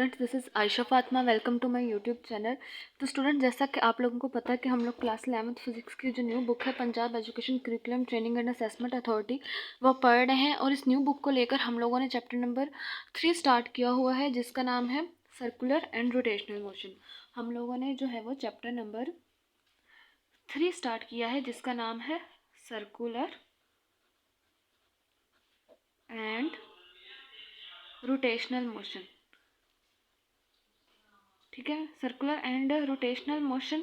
Students, this is Ayesha Fatima. Welcome to my YouTube channel. तो student, जैसा कि आप लोगों को पता है कि हम लोग क्लास 11th फिजिक्स की जो न्यू बुक है Punjab education curriculum training and assessment authority वो पढ़ रहे हैं। और इस न्यू बुक को लेकर हम लोगों ने चैप्टर नंबर 3 स्टार्ट किया हुआ है, जिसका नाम है सर्कुलर एंड रोटेशनल मोशन। हम लोगों ने जो है वो चैप्टर नंबर 3 स्टार्ट किया है, जिसका नाम है सर्कुलर एंड रोटेशनल मोशन। ठीक है, सर्कुलर एंड रोटेशनल मोशन।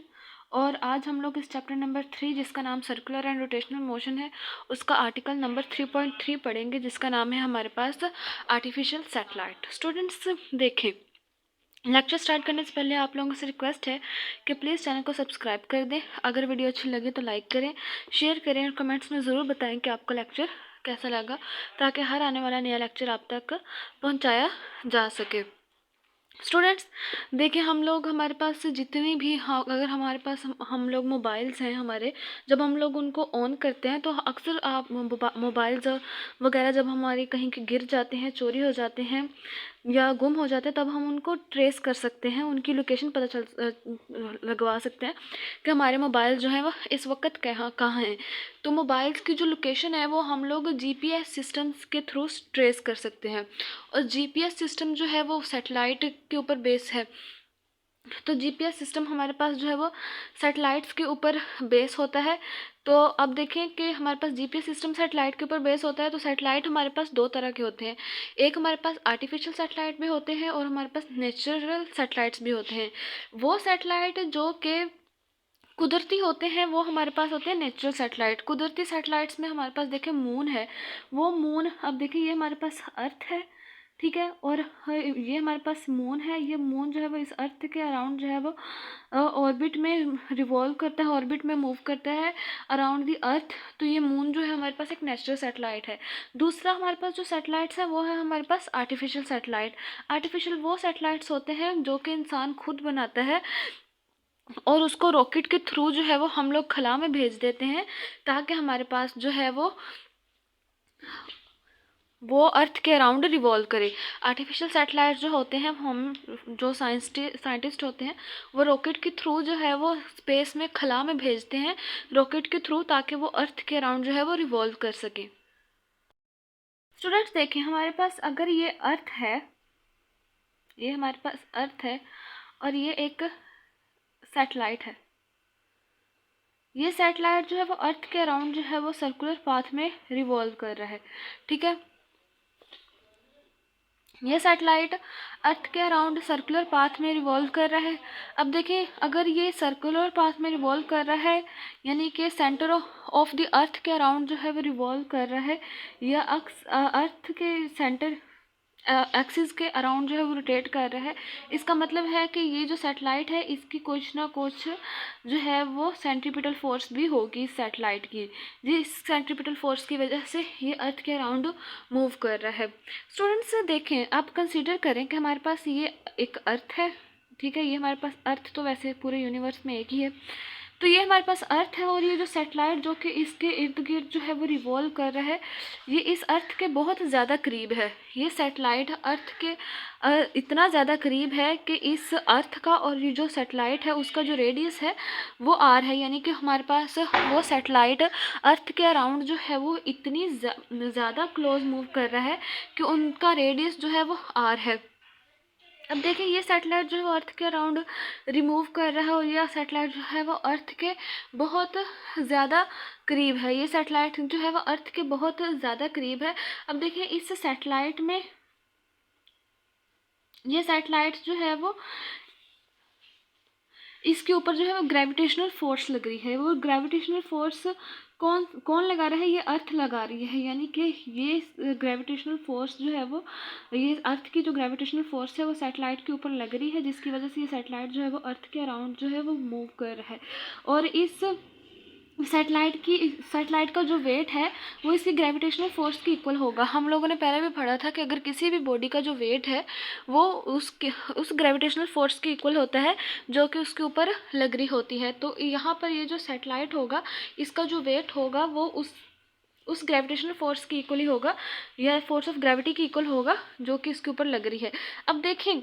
और आज हम लोग इस चैप्टर नंबर 3, जिसका नाम सर्कुलर एंड रोटेशनल मोशन है, उसका आर्टिकल नंबर 3.3 पढ़ेंगे, जिसका नाम है हमारे पास आर्टिफिशियल सैटेलाइट। स्टूडेंट्स देखें, लेक्चर स्टार्ट करने से पहले आप लोगों से रिक्वेस्ट है कि प्लीज़ चैनल को सब्सक्राइब कर दें। अगर वीडियो अच्छी लगे तो लाइक करें, शेयर करें और कमेंट्स में ज़रूर बताएं कि आपको लेक्चर कैसा लगा, ताकि हर आने वाला नया लेक्चर आप तक पहुंचाया जा सके। स्टूडेंट्स देखिए, हम लोग हमारे पास जितनी भी अगर हमारे पास हम लोग मोबाइल्स हैं हमारे, जब हम लोग उनको ऑन करते हैं तो अक्सर आप मोबाइल्स वगैरह जब हमारे कहीं के गिर जाते हैं, चोरी हो जाते हैं या गुम हो जाते हैं, तब हम उनको ट्रेस कर सकते हैं, उनकी लोकेशन पता लगवा सकते हैं कि हमारे मोबाइल जो है वो इस वक्त कहाँ कहाँ हैं। तो मोबाइल्स की जो लोकेशन है वो हम लोग जीपीएस सिस्टम्स के थ्रू ट्रेस कर सकते हैं। और जीपीएस सिस्टम जो है वो सैटेलाइट के ऊपर बेस है। तो जीपीएस सिस्टम हमारे पास जो है वो सैटेलाइट्स के ऊपर बेस होता है। तो अब देखें कि हमारे पास जीपीएस सिस्टम सैटेलाइट के ऊपर बेस होता है। तो सैटेलाइट हमारे पास दो तरह के होते हैं, एक हमारे पास आर्टिफिशियल सैटेलाइट भी होते हैं और हमारे पास नेचुरल सैटेलाइट्स भी होते हैं। वो सैटेलाइट जो कि कुदरती होते हैं वो हमारे पास होते हैं नेचुरल सैटेलाइट। कुदरती सैटेलाइट्स में हमारे पास देखें मून है, वो मून, अब देखिए ये हमारे पास अर्थ है, ठीक है, और ये हमारे पास मून है। ये मून जो है वो इस अर्थ के अराउंड जो है वो ऑर्बिट में रिवॉल्व करता है, ऑर्बिट में मूव करता है अराउंड दी अर्थ। तो ये मून जो है हमारे पास एक नेचुरल सैटेलाइट है। दूसरा हमारे पास जो सैटेलाइट्स है वो है हमारे पास आर्टिफिशियल सैटेलाइट। आर्टिफिशियल वो सैटेलाइट्स होते हैं जो कि इंसान खुद बनाता है और उसको रॉकेट के थ्रू जो है वो हम लोग खला में भेज देते हैं, ताकि हमारे पास जो है वो अर्थ के अराउंड रिवॉल्व करे। आर्टिफिशियल सैटेलाइट जो होते हैं, हम जो साइंटिस्ट होते हैं वो रॉकेट के थ्रू जो है वो स्पेस में खला में भेजते हैं रॉकेट के थ्रू, ताकि वो अर्थ के अराउंड जो है वो रिवॉल्व कर सके। स्टूडेंट्स देखें, हमारे पास अगर ये अर्थ है, ये हमारे पास अर्थ है और ये एक सैटेलाइट है। ये सैटेलाइट जो है वो अर्थ के अराउंड जो है वो सर्कुलर पाथ में रिवॉल्व कर रहा है, ठीक है। ये सैटेलाइट अर्थ के अराउंड सर्कुलर पाथ में रिवॉल्व कर रहा है। अब देखिए, अगर ये सर्कुलर पाथ में रिवॉल्व कर रहा है, यानी कि सेंटर ऑफ द अर्थ के अराउंड जो है वो रिवॉल्व कर रहा है, या अर्थ के सेंटर एक्सिस के अराउंड जो है वो रोटेट कर रहा है, इसका मतलब है कि ये जो सैटेलाइट है इसकी कुछ ना कुछ जो है वो सेंट्रीपिटल फोर्स भी होगी इस सैटेलाइट की, जिस सेंट्रीपिटल फोर्स की वजह से ये अर्थ के अराउंड मूव कर रहा है। स्टूडेंट्स देखें, आप कंसीडर करें कि हमारे पास ये एक अर्थ है, ठीक है। ये हमारे पास अर्थ तो वैसे पूरे यूनिवर्स में एक ही है। तो ये हमारे पास अर्थ है और ये जो सैटेलाइट जो कि इसके इर्द गिर्द जो है वो रिवॉल्व कर रहा है, ये इस अर्थ के बहुत ज़्यादा करीब है। ये सैटेलाइट अर्थ के इतना ज़्यादा करीब है कि इस अर्थ का और ये जो सैटेलाइट है उसका जो रेडियस है वो आर है, यानी कि हमारे पास वो सैटेलाइट अर्थ के अराउंड जो है वो इतनी ज़्यादा क्लोज मूव कर रहा है कि उनका रेडियस जो है वो आर है। अब देखिए, ये सैटेलाइट जो है वो अर्थ के अराउंड रिमूव कर रहा है और यह सैटेलाइट जो है वो अर्थ के बहुत ज़्यादा करीब है। ये सैटेलाइट जो है वो अर्थ के बहुत ज़्यादा करीब है। अब देखिए, इस सैटेलाइट में ये सैटेलाइट जो है वो इसके ऊपर जो है वो ग्रेविटेशनल फोर्स लग रही है। वो ग्रेविटेशनल फोर्स कौन लगा रहा है? ये अर्थ लगा रही है, यानी कि ये ग्रेविटेशनल फोर्स जो है वो, ये अर्थ की जो ग्रेविटेशनल फोर्स है वो सैटेलाइट के ऊपर लग रही है, जिसकी वजह से ये सैटेलाइट जो है वो अर्थ के अराउंड जो है वो मूव कर रहा है। और इस सैटेलाइट का जो वेट है वो इसकी ग्रेविटेशनल फोर्स के इक्वल होगा। हम लोगों ने पहले भी पढ़ा था कि अगर किसी भी बॉडी का जो वेट है वो उस ग्रेविटेशनल फोर्स के इक्वल होता है जो कि उसके ऊपर लग रही होती है। तो यहाँ पर ये जो सैटेलाइट होगा इसका जो वेट होगा वो उस ग्रेविटेशनल फोर्स की इक्वल ही होगा, या फोर्स ऑफ ग्रेविटी की इक्वल होगा जो कि इसके ऊपर लग रही है। अब देखें,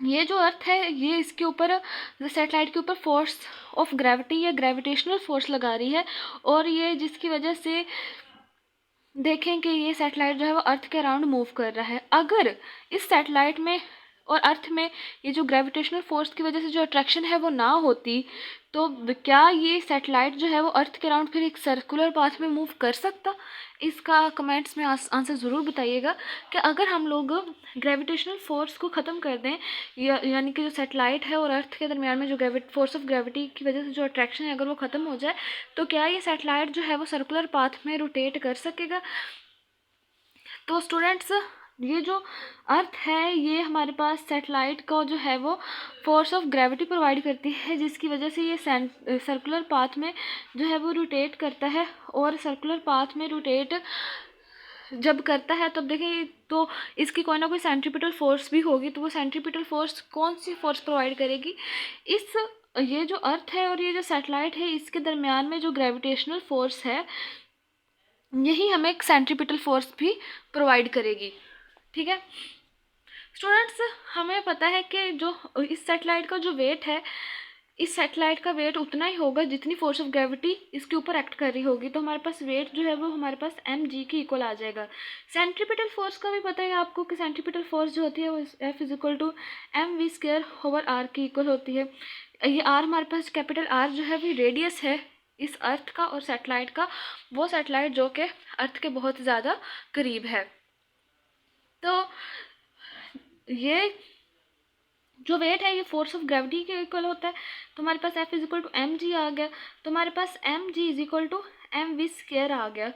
ये जो अर्थ है ये इसके ऊपर सैटेलाइट के ऊपर फोर्स ऑफ ग्रेविटी या ग्रेविटेशनल फोर्स लगा रही है, और ये जिसकी वजह से देखें कि ये सैटेलाइट जो है वो अर्थ के अराउंड मूव कर रहा है। अगर इस सैटेलाइट में और अर्थ में ये जो ग्रेविटेशनल फोर्स की वजह से जो अट्रैक्शन है वो ना होती, तो क्या ये सैटेलाइट जो है वो अर्थ के अराउंड फिर एक सर्कुलर पाथ में मूव कर सकता? इसका कमेंट्स में आंसर ज़रूर बताइएगा कि अगर हम लोग ग्रेविटेशनल फोर्स को ख़त्म कर दें, यानी कि जो सैटेलाइट है और अर्थ के दरमियान में जो फोर्स ऑफ ग्रेविटी की वजह से जो अट्रैक्शन है अगर वो ख़त्म हो जाए, तो क्या ये सैटेलाइट जो है वो सर्कुलर पाथ में रोटेट कर सकेगा? तो स्टूडेंट्स, ये जो अर्थ है ये हमारे पास सैटेलाइट का जो है वो फोर्स ऑफ ग्रेविटी प्रोवाइड करती है, जिसकी वजह से ये सर्कुलर पाथ में जो है वो रोटेट करता है। और सर्कुलर पाथ में रोटेट जब करता है तब देखिए तो इसकी कोई ना कोई सेंट्रीपिटल फोर्स भी होगी, तो वो सेंट्रीपिटल फोर्स कौन सी फोर्स प्रोवाइड करेगी? इस ये जो अर्थ है और ये जो सैटेलाइट है इसके दरमियान में जो ग्रेविटेशनल फोर्स है यही हमें एक सेंट्रीपिटल फोर्स भी प्रोवाइड करेगी। ठीक है स्टूडेंट्स, हमें पता है कि जो इस सैटेलाइट का जो वेट है, इस सैटेलाइट का वेट उतना ही होगा जितनी फोर्स ऑफ ग्रेविटी इसके ऊपर एक्ट कर रही होगी, तो हमारे पास वेट जो है वो हमारे पास mg की इक्वल आ जाएगा। सेंट्रीपिटल फोर्स का भी पता है आपको कि सेंट्रीपिटल फोर्स जो होती है वो F is equal to mv²/r की इक्वल होती है। ये r हमारे पास कैपिटल R जो है वो रेडियस है इस अर्थ का और सैटेलाइट का, वो सैटेलाइट जो कि अर्थ के बहुत ज़्यादा करीब है। तो ये जो वेट है ये फोर्स ऑफ ग्रेविटी के इक्वल होता है, तो हमारे पास F is equal to mg आ गया, तो हमारे पास mg is equal to mv² आ गया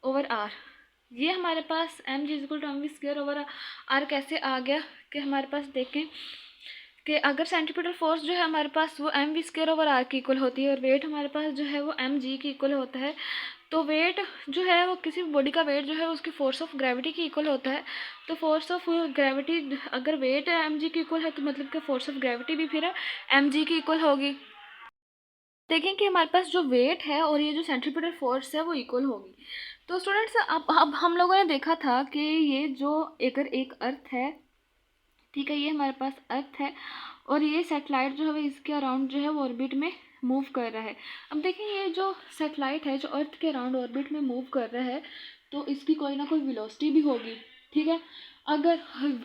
ओवर r। ये हमारे पास mg is equal to mv² over r कैसे आ गया कि हमारे पास देखें कि अगर सेंट्रीपिटल फोर्स जो है हमारे पास वो mv² ओवर r की इक्वल होती है और वेट हमारे पास जो है वो mg की इक्वल होता है, तो वेट जो है वो किसी बॉडी का वेट जो है उसकी फोर्स ऑफ ग्रेविटी की इक्वल होता है। तो फोर्स ऑफ ग्रेविटी अगर वेट mg की इक्वल है तो मतलब कि फोर्स ऑफ ग्रेविटी भी फिर mg की इक्वल होगी। देखें कि हमारे पास जो वेट है और ये जो सेंट्रीपिटल फोर्स है वो इक्वल होगी। तो स्टूडेंट्स, अब हम लोगों ने देखा था कि ये जो अगर एक अर्थ है, ठीक है, ये हमारे पास अर्थ है और ये सैटेलाइट जो है इसके अराउंड जो है वो ऑर्बिट में मूव कर रहा है। अब देखिए ये जो सैटेलाइट है जो अर्थ के अराउंड ऑर्बिट में मूव कर रहा है, तो इसकी कोई ना कोई वेलोसिटी भी होगी। ठीक है, अगर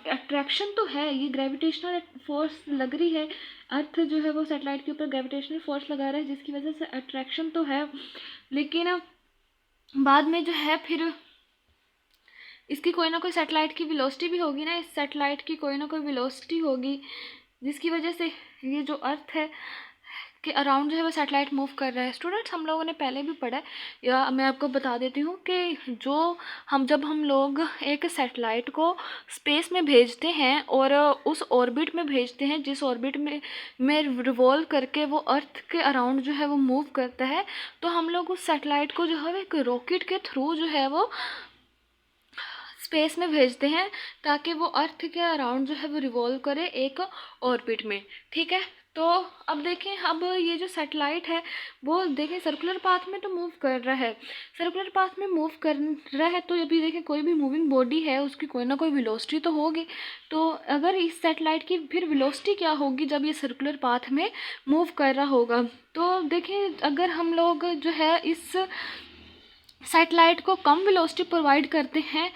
अट्रैक्शन तो है, ये ग्रेविटेशनल फोर्स लग रही है, अर्थ जो है वो सैटेलाइट के ऊपर ग्रेविटेशनल फोर्स लगा रहा है जिसकी वजह से अट्रैक्शन तो है, लेकिन बाद में जो है फिर इसकी कोई ना कोई सैटेलाइट की वेलोसिटी भी होगी ना, इस सैटेलाइट की कोई ना कोई वेलोसिटी होगी जिसकी वजह से ये जो अर्थ है के अराउंड जो है वो सैटेलाइट मूव कर रहा है। स्टूडेंट्स, हम लोगों ने पहले भी पढ़ा है, या मैं आपको बता देती हूँ कि जब हम लोग एक सैटेलाइट को स्पेस में भेजते हैं और उस ऑर्बिट में भेजते हैं जिस ऑर्बिट में रिवॉल्व करके वो अर्थ के अराउंड जो है वो मूव करता है, तो हम लोग उस सैटेलाइट को जो है एक रॉकेट के थ्रू जो है वो स्पेस में भेजते हैं ताकि वो अर्थ के अराउंड जो है वो रिवॉल्व करे एक ऑर्बिट में। ठीक है, तो अब देखें, अब ये जो सैटेलाइट है वो देखें सर्कुलर पाथ में तो मूव कर रहा है, सर्कुलर पाथ में मूव कर रहा है, तो अभी देखें कोई भी मूविंग बॉडी है उसकी कोई ना कोई वेलोसिटी तो होगी। तो अगर इस सैटेलाइट की फिर वेलोसिटी क्या होगी जब ये सर्कुलर पाथ में मूव कर रहा होगा? तो देखें अगर हम लोग जो है इस सैटेलाइट को कम वेलोसिटी प्रोवाइड करते हैं,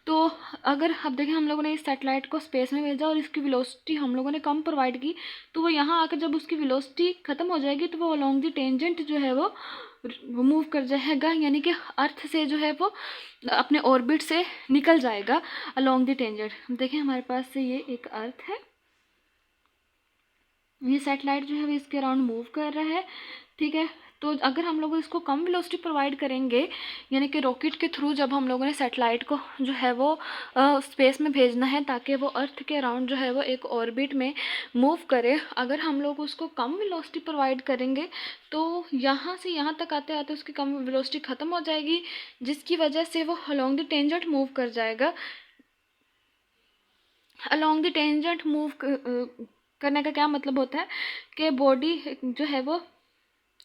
तो अगर अब देखें हम लोगों ने इस सैटेलाइट को स्पेस में भेजा और इसकी वेलोसिटी हम लोगों ने कम प्रोवाइड की, तो वो यहाँ आकर जब उसकी वेलोसिटी ख़त्म हो जाएगी तो वो अलोंग द टेंजेंट जो है वो मूव कर जाएगा, यानी कि अर्थ से जो है वो अपने ऑर्बिट से निकल जाएगा अलोंग द टेंजेंट। देखें हमारे पास से ये एक अर्थ है, ये सैटेलाइट जो है वो इसके अराउंड मूव कर रहा है। ठीक है, तो अगर हम लोग इसको कम वेलोसिटी प्रोवाइड करेंगे, यानी कि रॉकेट के थ्रू जब हम लोगों ने सैटेलाइट को जो है वो स्पेस में भेजना है ताकि वो अर्थ के अराउंड जो है वो एक ऑर्बिट में मूव करे, अगर हम लोग उसको कम वेलोसिटी प्रोवाइड करेंगे तो यहाँ से यहाँ तक आते आते उसकी कम वेलोसिटी ख़त्म हो जाएगी, जिसकी वजह से वो अलोंग द टेंजेंट मूव कर जाएगा। अलोंग द टेंजेंट मूव करने का क्या मतलब होता है कि बॉडी जो है वो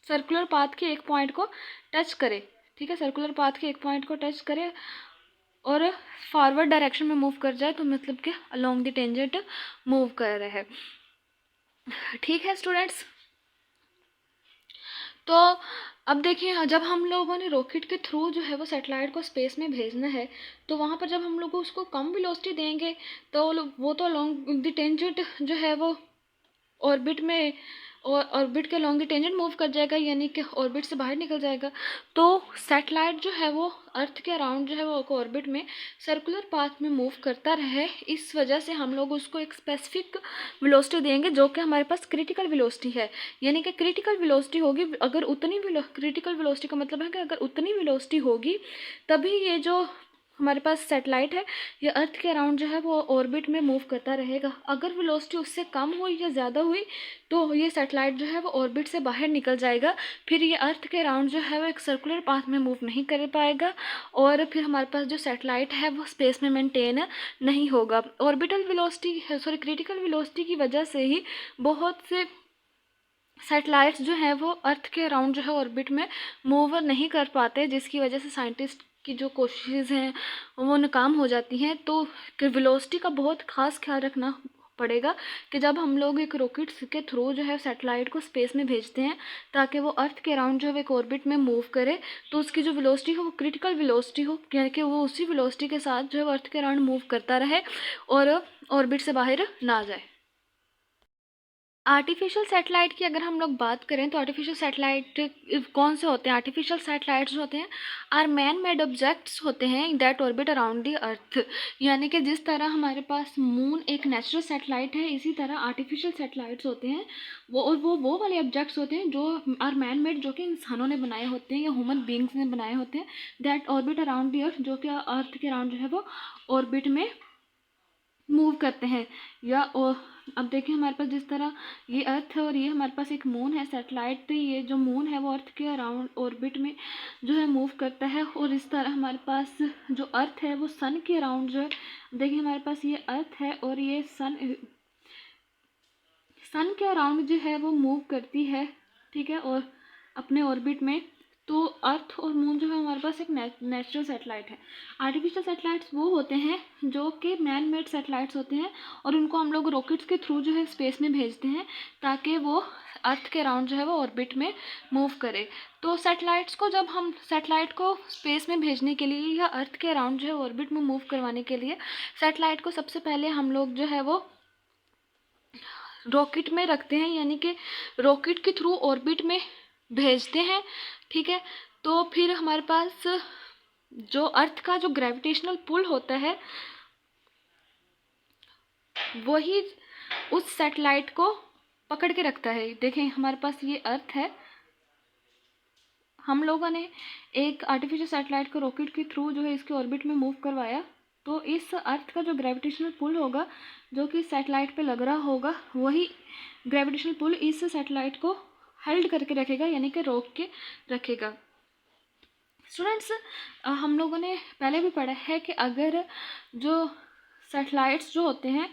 सर्कुलर पाथ के एक पॉइंट को टच करे। ठीक है, सर्कुलर पाथ के एक पॉइंट को टच करे और फॉरवर्ड डायरेक्शन में मूव कर जाए तो मतलब कि अलोंग द टेंजेंट मूव कर रहा है। ठीक है स्टूडेंट्स, तो अब देखिए जब हम लोगों ने रॉकेट के थ्रू जो है वो सैटेलाइट को स्पेस में भेजना है, तो वहाँ पर जब हम लोग उसको कम वेलोसिटी देंगे तो वो तो अलोंग द टेंजेंट जो है वो ऑर्बिट में और ऑर्बिट के लॉन्ग टेंजेंट मूव कर जाएगा, यानी कि ऑर्बिट से बाहर निकल जाएगा। तो सैटेलाइट जो है वो अर्थ के अराउंड जो है वो ऑर्बिट में सर्कुलर पाथ में मूव करता रहे। इस वजह से हम लोग उसको एक स्पेसिफिक वेलोसिटी देंगे जो कि हमारे पास क्रिटिकल वेलोसिटी है, यानी कि क्रिटिकल वेलोसिटी होगी अगर उतनी क्रिटिकल वेलोसिटी का मतलब है कि अगर उतनी वेलोसिटी होगी तभी ये जो हमारे पास सैटेलाइट है ये अर्थ के अराउंड जो है वो ऑर्बिट में मूव करता रहेगा। अगर वेलोसिटी उससे कम हुई या ज़्यादा हुई तो ये सैटेलाइट जो है वो ऑर्बिट से बाहर निकल जाएगा, फिर ये अर्थ के अराउंड जो है वो एक सर्कुलर पाथ में मूव नहीं कर पाएगा और फिर हमारे पास जो सैटेलाइट है वो स्पेस में मेंटेन नहीं होगा। ऑर्बिटल वेलोसिटी क्रिटिकल वेलोसिटी की वजह से ही बहुत से सैटेलाइट्स जो हैं वो अर्थ के अराउंड जो है ऑर्बिट में मूव नहीं कर पाते, जिसकी वजह से साइंटिस्ट की जो कोशिशें हैं वो नाकाम हो जाती हैं। तो वेलोसिटी का बहुत ख़ास ख्याल रखना पड़ेगा कि जब हम लोग एक रॉकेट के थ्रू जो है सैटेलाइट को स्पेस में भेजते हैं ताकि वो अर्थ के अराउंड जो है एक ऑर्बिट में मूव करे, तो उसकी जो वेलोसिटी हो वो क्रिटिकल वेलोसिटी हो, यानी कि वो उसी वेलोसिटी के साथ जो है वो अर्थ के अराउंड मूव करता रहे और ऑर्बिट से बाहर ना जाए। आर्टिफिशियल सैटेलाइट की अगर हम लोग बात करें तो आर्टिफिशियल सैटेलाइट कौन से होते हैं? आर्टिफिशियल सैटेलाइट्स जो होते हैं आर मैन मेड ऑब्जेक्ट्स होते हैं that orbit around the earth, यानी कि जिस तरह हमारे पास मून एक नेचुरल सैटेलाइट है, इसी तरह आर्टिफिशियल सैटेलाइट्स होते हैं वो वाले ऑब्जेक्ट्स होते हैं जो आर मैन मेड, जो कि इंसानों ने बनाए होते हैं या ह्यूमन बींग्स ने बनाए होते हैं, दैट ऑर्बिट अराउंड द अर्थ, जो कि अर्थ के अराउंड जो है वो ऑर्बिट में मूव करते हैं। या अब देखिए हमारे पास जिस तरह ये अर्थ है और ये हमारे पास एक मून है सैटेलाइट, तो ये जो मून है वो अर्थ के अराउंड ऑर्बिट में जो है मूव करता है, और इस तरह हमारे पास जो अर्थ है वो सन के अराउंड जो है, देखिए हमारे पास ये अर्थ है और ये सन के अराउंड जो है वो मूव करती है, ठीक है, और अपने ऑर्बिट में। तो अर्थ और मून जो है हमारे पास एक नेचुरल सैटेलाइट है। आर्टिफिशियल सैटेलाइट्स वो होते हैं जो कि मैन मेड सैटेलाइट्स होते हैं और उनको हम लोग रॉकेट्स के थ्रू जो है स्पेस में भेजते हैं ताकि वो अर्थ के अराउंड जो है वो ऑर्बिट में मूव करे। तो सैटेलाइट्स को जब हम सैटेलाइट को स्पेस में भेजने के लिए या अर्थ के अराउंड जो है ऑर्बिट में मूव करवाने के लिए सैटेलाइट को सबसे पहले हम लोग जो है वो रॉकेट में रखते हैं, यानी कि रॉकेट के थ्रू ऑर्बिट में भेजते हैं, ठीक है। तो फिर हमारे पास जो अर्थ का जो ग्रेविटेशनल पुल होता है वही उस सैटेलाइट को पकड़ के रखता है। देखें हमारे पास ये अर्थ है, हम लोगों ने एक आर्टिफिशियल सैटेलाइट को रॉकेट के थ्रू जो है इसके ऑर्बिट में मूव करवाया, तो इस अर्थ का जो ग्रेविटेशनल पुल होगा जो कि सैटेलाइट पे लग रहा होगा, वही ग्रेविटेशनल पुल इस सैटेलाइट को हेल्ड करके रखेगा, यानी कि रोक के रखेगा। स्टूडेंट्स, हम लोगों ने पहले भी पढ़ा है कि अगर जो सैटेलाइट्स जो होते हैं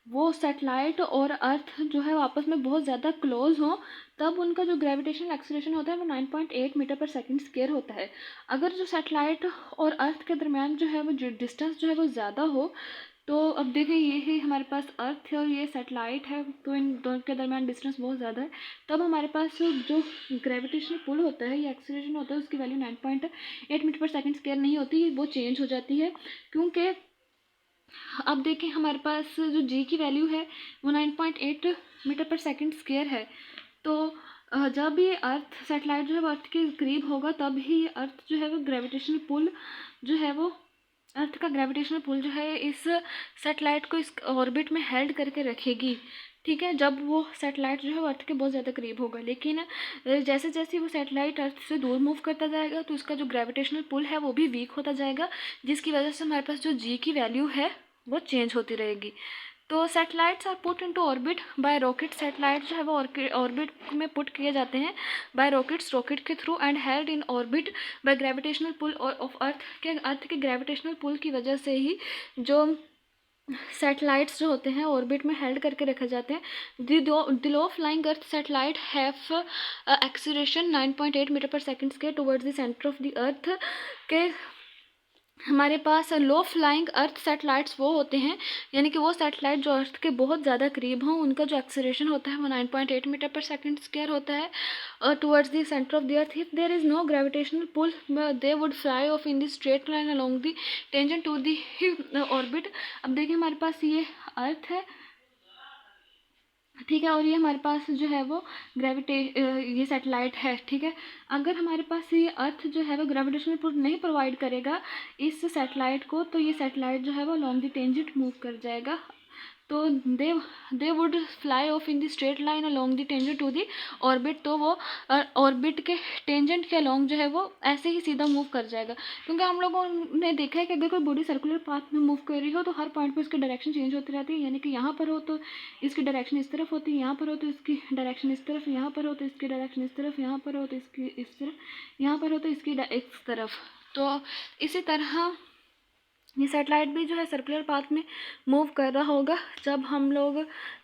वो सैटेलाइट और अर्थ जो है आपस में बहुत ज़्यादा क्लोज हों, तब उनका जो ग्रेविटेशनल एक्सीलरेशन होता है वो 9.8 मीटर पर सेकंड स्क्वायर होता है। अगर जो सैटेलाइट और अर्थ के दरमियान जो है वो डिस्टेंस जो है वो ज़्यादा हो, तो अब देखें ये है हमारे पास अर्थ है और ये सैटेलाइट है, तो इन दोनों के दरमियान डिस्टेंस बहुत ज़्यादा है, तब हमारे पास जो ग्रेविटेशनल पुल होता है या एक्सीलरेशन होता है उसकी वैल्यू 9.8 मीटर पर सेकंड स्क्वायर नहीं होती, वो चेंज हो जाती है। क्योंकि अब देखें हमारे पास जो जी की वैल्यू है वो 9.8 मीटर पर सेकंड स्क्वायर है, तो जब ये अर्थ सैटेलाइट जो है वो अर्थ के करीब होगा तब ही अर्थ जो है वो ग्रेविटेशनल पुल जो है वो अर्थ का ग्रेविटेशनल पुल जो है इस सैटेलाइट को इस ऑर्बिट में हेल्ड करके रखेगी, ठीक है, जब वो सैटेलाइट जो है वो अर्थ के बहुत ज़्यादा करीब होगा। लेकिन जैसे जैसे वो सैटेलाइट अर्थ से दूर मूव करता जाएगा तो उसका जो ग्रेविटेशनल पुल है वो भी वीक होता जाएगा, जिसकी वजह से हमारे पास जो जी की वैल्यू है वो चेंज होती रहेगी। तो satellites are put into orbit by rocket, satellite जो है वो ऑर्बिट में पुट किए जाते हैं बाय रॉकेट्स, रॉकेट के through, and held in orbit by gravitational pull of earth के ग्रेविटेशनल पुल की वजह से ही जो सैटेलाइट्स जो होते हैं ऑर्बिट में हेल्ड करके रखे जाते हैं। The low flying earth satellite have acceleration 9.8 metre पर second square towards the centre of the earth के हमारे पास लो फ्लाइंग अर्थ सैटेलाइट्स वो होते हैं, यानी कि वो सैटेलाइट जो अर्थ के बहुत ज़्यादा करीब हों, उनका जो एक्सेलरेशन होता है वो 9.8 मीटर पर सेकंड स्क्वायर होता है towards the centre of the earth. If there is no gravitational pull they would fly off in the straight line along the tangent to the orbit. अब देखिए हमारे पास ये अर्थ है, ठीक है, और ये हमारे पास जो है वो ये सैटेलाइट है, ठीक है. अगर हमारे पास ये अर्थ जो है वो ग्रेविटेशनल पुल नहीं प्रोवाइड करेगा इस सैटेलाइट को, तो ये सैटेलाइट जो है वो लॉन्ग द टेंजेंट मूव कर जाएगा. तो they would fly off in the straight line along the tangent to the orbit. तो वो ऑर्बिट के टेंजेंट के अलोंग जो है वो ऐसे ही सीधा मूव कर जाएगा, क्योंकि हम लोगों ने देखा है कि अगर कोई बॉडी सर्कुलर पाथ में मूव कर रही हो तो हर पॉइंट पे उसकी डायरेक्शन चेंज होती रहती है. यानी कि यहाँ पर हो तो इसकी डायरेक्शन इस तरफ होती है, यहाँ पर हो तो इसकी डायरेक्शन इस तरफ, यहाँ पर हो तो इसकी डायरेक्शन इस तरफ, यहाँ पर हो तो इसकी इस तरफ, यहाँ पर हो तो इसकी इस तरफ. तो इसी तरह ये सैटेलाइट भी जो है सर्कुलर पाथ में मूव कर रहा होगा. जब हम लोग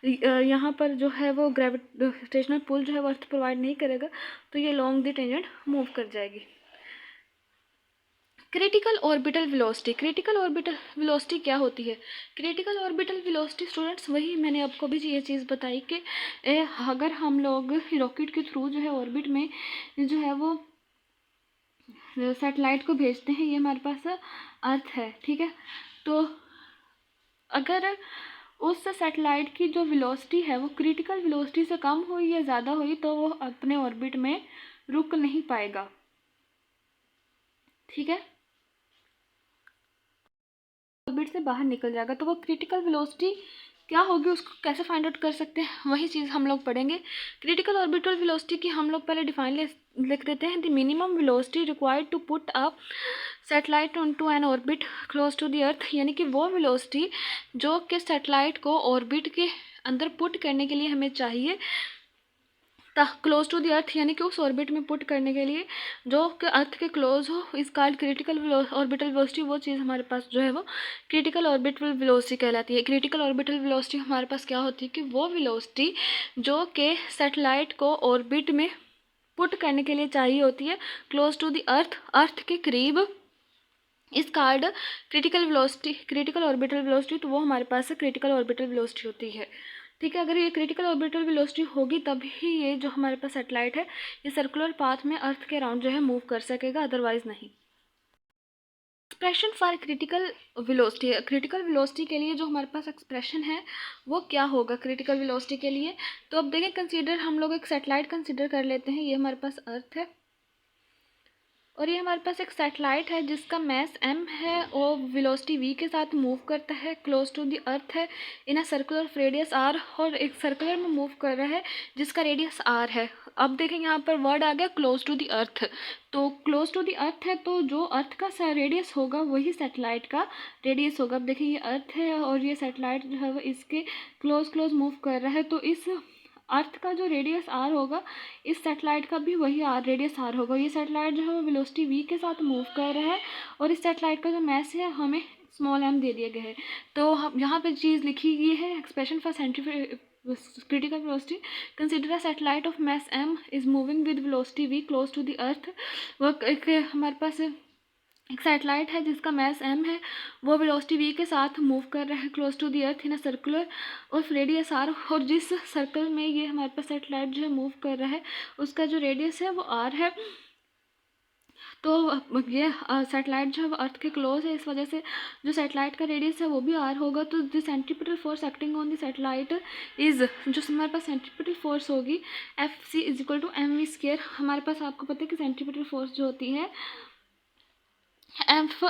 यहाँ पर जो है वो ग्रेविटेशनल पुल जो है वो अर्थ प्रोवाइड नहीं करेगा तो ये लॉन्ग द टेंजेंट मूव कर जाएगी. Critical orbital velocity. Critical orbital velocity क्या होती है? क्रिटिकल ऑर्बिटल वेलोसिटी स्टूडेंट्स वही मैंने आपको भी ये चीज़ बताई कि अगर हम लोग रॉकेट के थ्रू जो है ऑर्बिट में जो है वो सैटेलाइट को भेजते हैं, ये हमारे पास अर्थ है, ठीक है. तो अगर उस सैटेलाइट की जो वेलोसिटी है वो क्रिटिकल वेलोसिटी से कम हुई या ज़्यादा हुई तो वो अपने ऑर्बिट में रुक नहीं पाएगा, ठीक है, ऑर्बिट से बाहर निकल जाएगा. तो वो क्रिटिकल वेलोसिटी क्या होगी उसको कैसे फाइंड आउट कर सकते हैं, वही चीज़ हम लोग पढ़ेंगे. क्रिटिकल ऑर्बिटल वेलोसिटी की हम लोग पहले डिफाइन लिख देते हैं. The minimum velocity required to put a satellite to an orbit close to the earth, यानी कि वो वेलोसिटी जो कि सैटेलाइट को ऑर्बिट के अंदर पुट करने के लिए हमें चाहिए क्लोज टू द अर्थ, यानी कि उस ऑर्बिट में पुट करने के लिए जो कि अर्थ के क्लोज हो, इस कॉल्ड क्रिटिकल ऑर्बिटल वेलोसिटी. वो चीज़ हमारे पास जो है वो क्रिटिकल ऑर्बिटल वेलोसिटी कहलाती है. क्रिटिकल ऑर्बिटल वेलोसिटी हमारे पास क्या होती है कि वो वेलोसिटी जो कि सैटेलाइट को ऑर्बिट में पुट करने के लिए चाहिए होती है क्लोज टू द अर्थ के करीब, इस called critical velocity, critical orbital velocity. तो वो हमारे पास क्रिटिकल ऑर्बिटल वेलोसिटी होती है, ठीक है. अगर ये क्रिटिकल ऑर्बिटल वेलोसिटी होगी तभी ये जो हमारे पास सैटेलाइट है ये सर्कुलर पाथ में अर्थ के अराउंड जो है मूव कर सकेगा, अदरवाइज नहीं. Expression for critical velocity. Critical velocity के लिए जो हमारे पास एक्सप्रेशन है वो क्या होगा क्रिटिकल वेलोसिटी के लिए? तो अब देखें, कंसीडर हम लोग एक सैटेलाइट कंसीडर कर लेते हैं. ये हमारे पास अर्थ है और ये हमारे पास एक सैटेलाइट है जिसका मैस m है और वेलोसिटी v के साथ मूव करता है, क्लोज टू द अर्थ है इन अ सर्कुलर रेडियस r, और एक सर्कुलर में मूव कर रहा है जिसका रेडियस r है. अब देखें यहाँ पर वर्ड आ गया क्लोज टू द अर्थ. तो क्लोज टू द अर्थ है तो जो अर्थ का रेडियस होगा वही सैटेलाइट का रेडियस होगा. अब देखिए ये अर्थ है और ये सैटेलाइट जो है वो इसके क्लोज मूव कर रहा है, तो इस अर्थ का जो रेडियस r होगा इस सैटेलाइट का भी वही रेडियस r होगा. ये सैटेलाइट जो है वो वेलोसिटी v के साथ मूव कर रहा है और इस सैटेलाइट का जो मैस है हमें स्मॉल m दे दिया गया है. तो हम यहाँ पे चीज़ लिखी गई है expression for critical velocity. Consider a satellite of mass m is moving with velocity v close to the earth. वो एक हमारे पास एक सैटेलाइट है जिसका मैस m है, वो वेलोसिटी v के साथ मूव कर रहा है close to the earth in a circular और रेडियस r, और जिस सर्कल में ये हमारे पास सैटेलाइट जो है मूव कर रहा है उसका जो रेडियस है वो r है. तो ये सैटेलाइट जो है वो अर्थ के क्लोज है, इस वजह से जो सैटेलाइट का रेडियस है वो भी r होगा. तो the centripetal force acting on the satellite is, जो हमारे पास सेंट्रीपिटल फोर्स होगी Fc is equal to mv². हमारे पास आपको पता है कि सेंट्रीपिटल फोर्स जो होती है F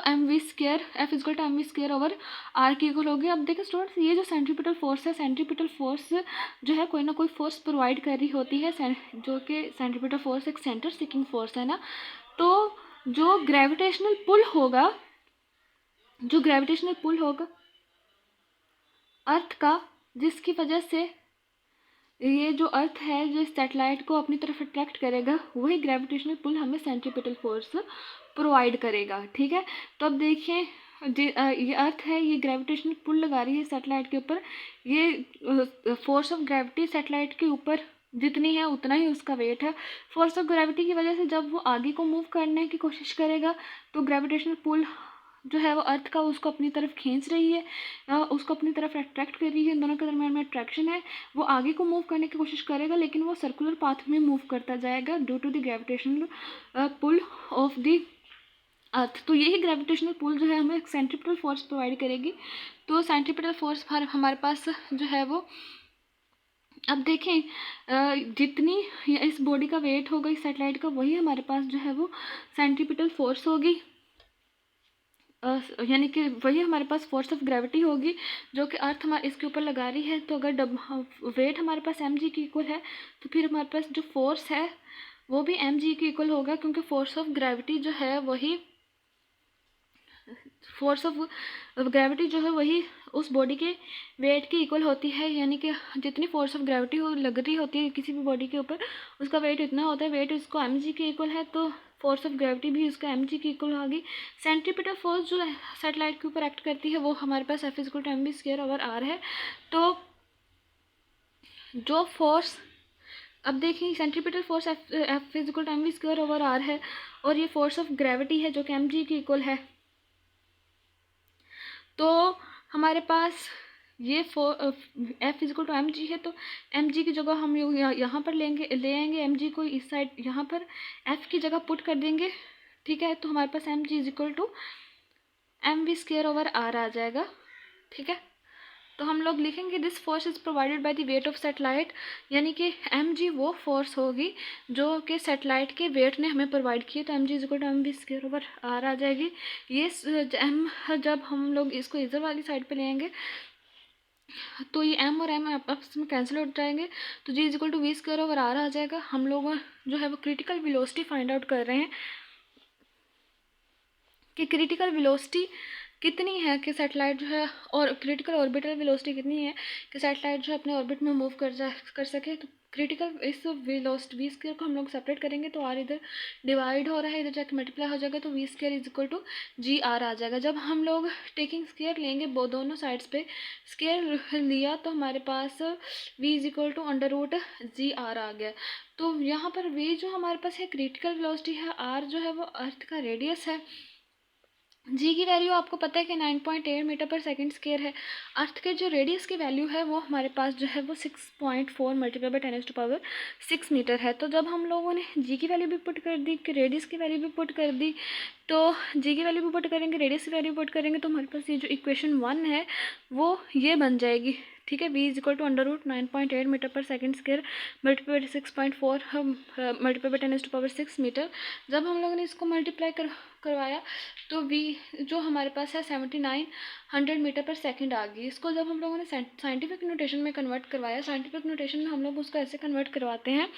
equal to mv² over r की इक्वल होगी. अब देखिए स्टूडेंट्स, ये जो सेंट्रीपिटल फोर्स है, सेंट्रीपिटल फोर्स जो है कोई ना कोई फोर्स प्रोवाइड कर रही होती है, जो कि सेंट्रीपिटल फोर्स एक सेंटर सीकिंग फोर्स है ना. तो जो ग्रेविटेशनल पुल होगा अर्थ का, जिसकी वजह से ये जो अर्थ है जो सैटेलाइट को अपनी तरफ अट्रैक्ट करेगा, वही ग्रेविटेशनल पुल हमें सेंट्रीपिटल फोर्स प्रोवाइड करेगा, ठीक है. तो अब देखिए ये अर्थ है, ये ग्रेविटेशनल पुल लगा रही है सैटेलाइट के ऊपर. ये फोर्स ऑफ ग्रेविटी सैटेलाइट के ऊपर जितनी है उतना ही उसका वेट है. फोर्स ऑफ ग्रेविटी की वजह से जब वो आगे को मूव करने की कोशिश करेगा तो ग्रेविटेशनल पुल जो है वो अर्थ का उसको अपनी तरफ खींच रही है, उसको अपनी तरफ अट्रैक्ट कर रही है, इन दोनों के दरम्यान में अट्रैक्शन है। वो आगे को मूव करने की कोशिश करेगा लेकिन वो सर्कुलर पाथ में मूव करता जाएगा due to the gravitational pull of the earth. तो यही ग्रेविटेशनल पुल जो है हमें सेंट्रीपिटल फोर्स प्रोवाइड करेगी। तो सेंट्रीपिटल फोर्स हमारे पास जो है वो, अब देखें जितनी इस बॉडी का वेट होगा इस सैटेलाइट का, वही हमारे पास जो है वो सेंट्रीपिटल फोर्स होगी, यानी कि वही हमारे पास फोर्स ऑफ ग्रेविटी होगी जो कि अर्थ हमारे इसके ऊपर लगा रही है। तो अगर वेट हमारे पास mg की इक्वल है तो फिर हमारे पास जो फोर्स है वो भी mg की इक्वल होगा, क्योंकि फोर्स ऑफ ग्रेविटी जो है वही फोर्स ऑफ ग्रेविटी जो है वही उस बॉडी के वेट की इक्वल होती है। यानी कि जितनी फोर्स ऑफ ग्रेविटी लग रही होती है किसी भी बॉडी के ऊपर, उसका वेट इतना होता है, वेट इसको mg के इक्वल है, तो फोर्स ऑफ ग्रेविटी भी उसका mg की इक्वल होगी। सेंट्रीपिटल फोर्स जो सैटेलाइट के ऊपर एक्ट करती है वो हमारे पास F=mv²/r है। तो जो फोर्स, अब देखिए सेंट्रीपिटल फोर्स F=mv²/r है और ये फोर्स ऑफ ग्रेविटी है जो कि mg की इक्वल है। तो हमारे पास ये F=mg है, तो mg की जगह हम यहाँ पर ले आएंगे mg को इस साइड, यहाँ पर F की जगह पुट कर देंगे, ठीक है। तो हमारे पास mg=mv²/r आ जाएगा, ठीक है। तो हम लोग लिखेंगे this force is provided by the weight of satellite, यानी कि mg वो फोर्स होगी जो कि सैटेलाइट के वेट ने हमें प्रोवाइड की है। तो mg=mv²/r आ जाएगी। ये m जब हम लोग इसको इधर वाली साइड पे लेंगे तो ये m और m आपस में कैंसिल हो जाएंगे, तो g=v²/r आ जाएगा। हम लोग जो है वो क्रिटिकल वेलोसिटी फाइंड आउट कर रहे हैं कि क्रिटिकल वेलोसिटी कितनी है कि सैटेलाइट जो है, और क्रिटिकल ऑर्बिटल वेलोसिटी कितनी है कि सैटेलाइट जो है अपने ऑर्बिट में मूव कर सके। तो क्रिटिकल इस वेलोसिटी v² को हम लोग सेपरेट करेंगे तो r इधर डिवाइड हो रहा है, इधर जाके मल्टीप्लाई हो जाएगा, तो v²=g r आ जाएगा। जब हम लोग टेकिंग स्क्वायर लेंगे दोनों साइड्स पे स्क्वायर लिया तो हमारे पास v=√g r आ गया। तो यहाँ पर v जो हमारे पास है क्रिटिकल वेलोसिटी है, r जो है वो अर्थ का रेडियस है, जी की वैल्यू आपको पता है कि 9.8 मीटर पर सेकंड स्क्वायर है। अर्थ के जो रेडियस की वैल्यू है वो हमारे पास जो है वो 6.4 × 10⁻⁶ मीटर है। तो जब हम लोगों ने जी की वैल्यू भी पुट कर दी, कि रेडियस की वैल्यू भी पुट कर दी, तो जी की वैल्यू भी पुट करेंगे, रेडियस की वैल्यू पुट करेंगे, तो हमारे पास ये जो इक्वेशन 1 है वो ये बन जाएगी, ठीक है। v=9.8 मीटर पर second square multiply by 6.4 multiply by 10⁻⁶ metre. जब हम लोगों ने इसको मल्टीप्लाई करवाया तो v जो हमारे पास है 7900 मीटर पर सेकंड आ गई। इसको जब हम लोगों ने साइंटिफिक नोटेशन में कन्वर्ट करवाया, साइंटिफिक नोटेशन में हम लोग उसको ऐसे कन्वर्ट करवाते हैं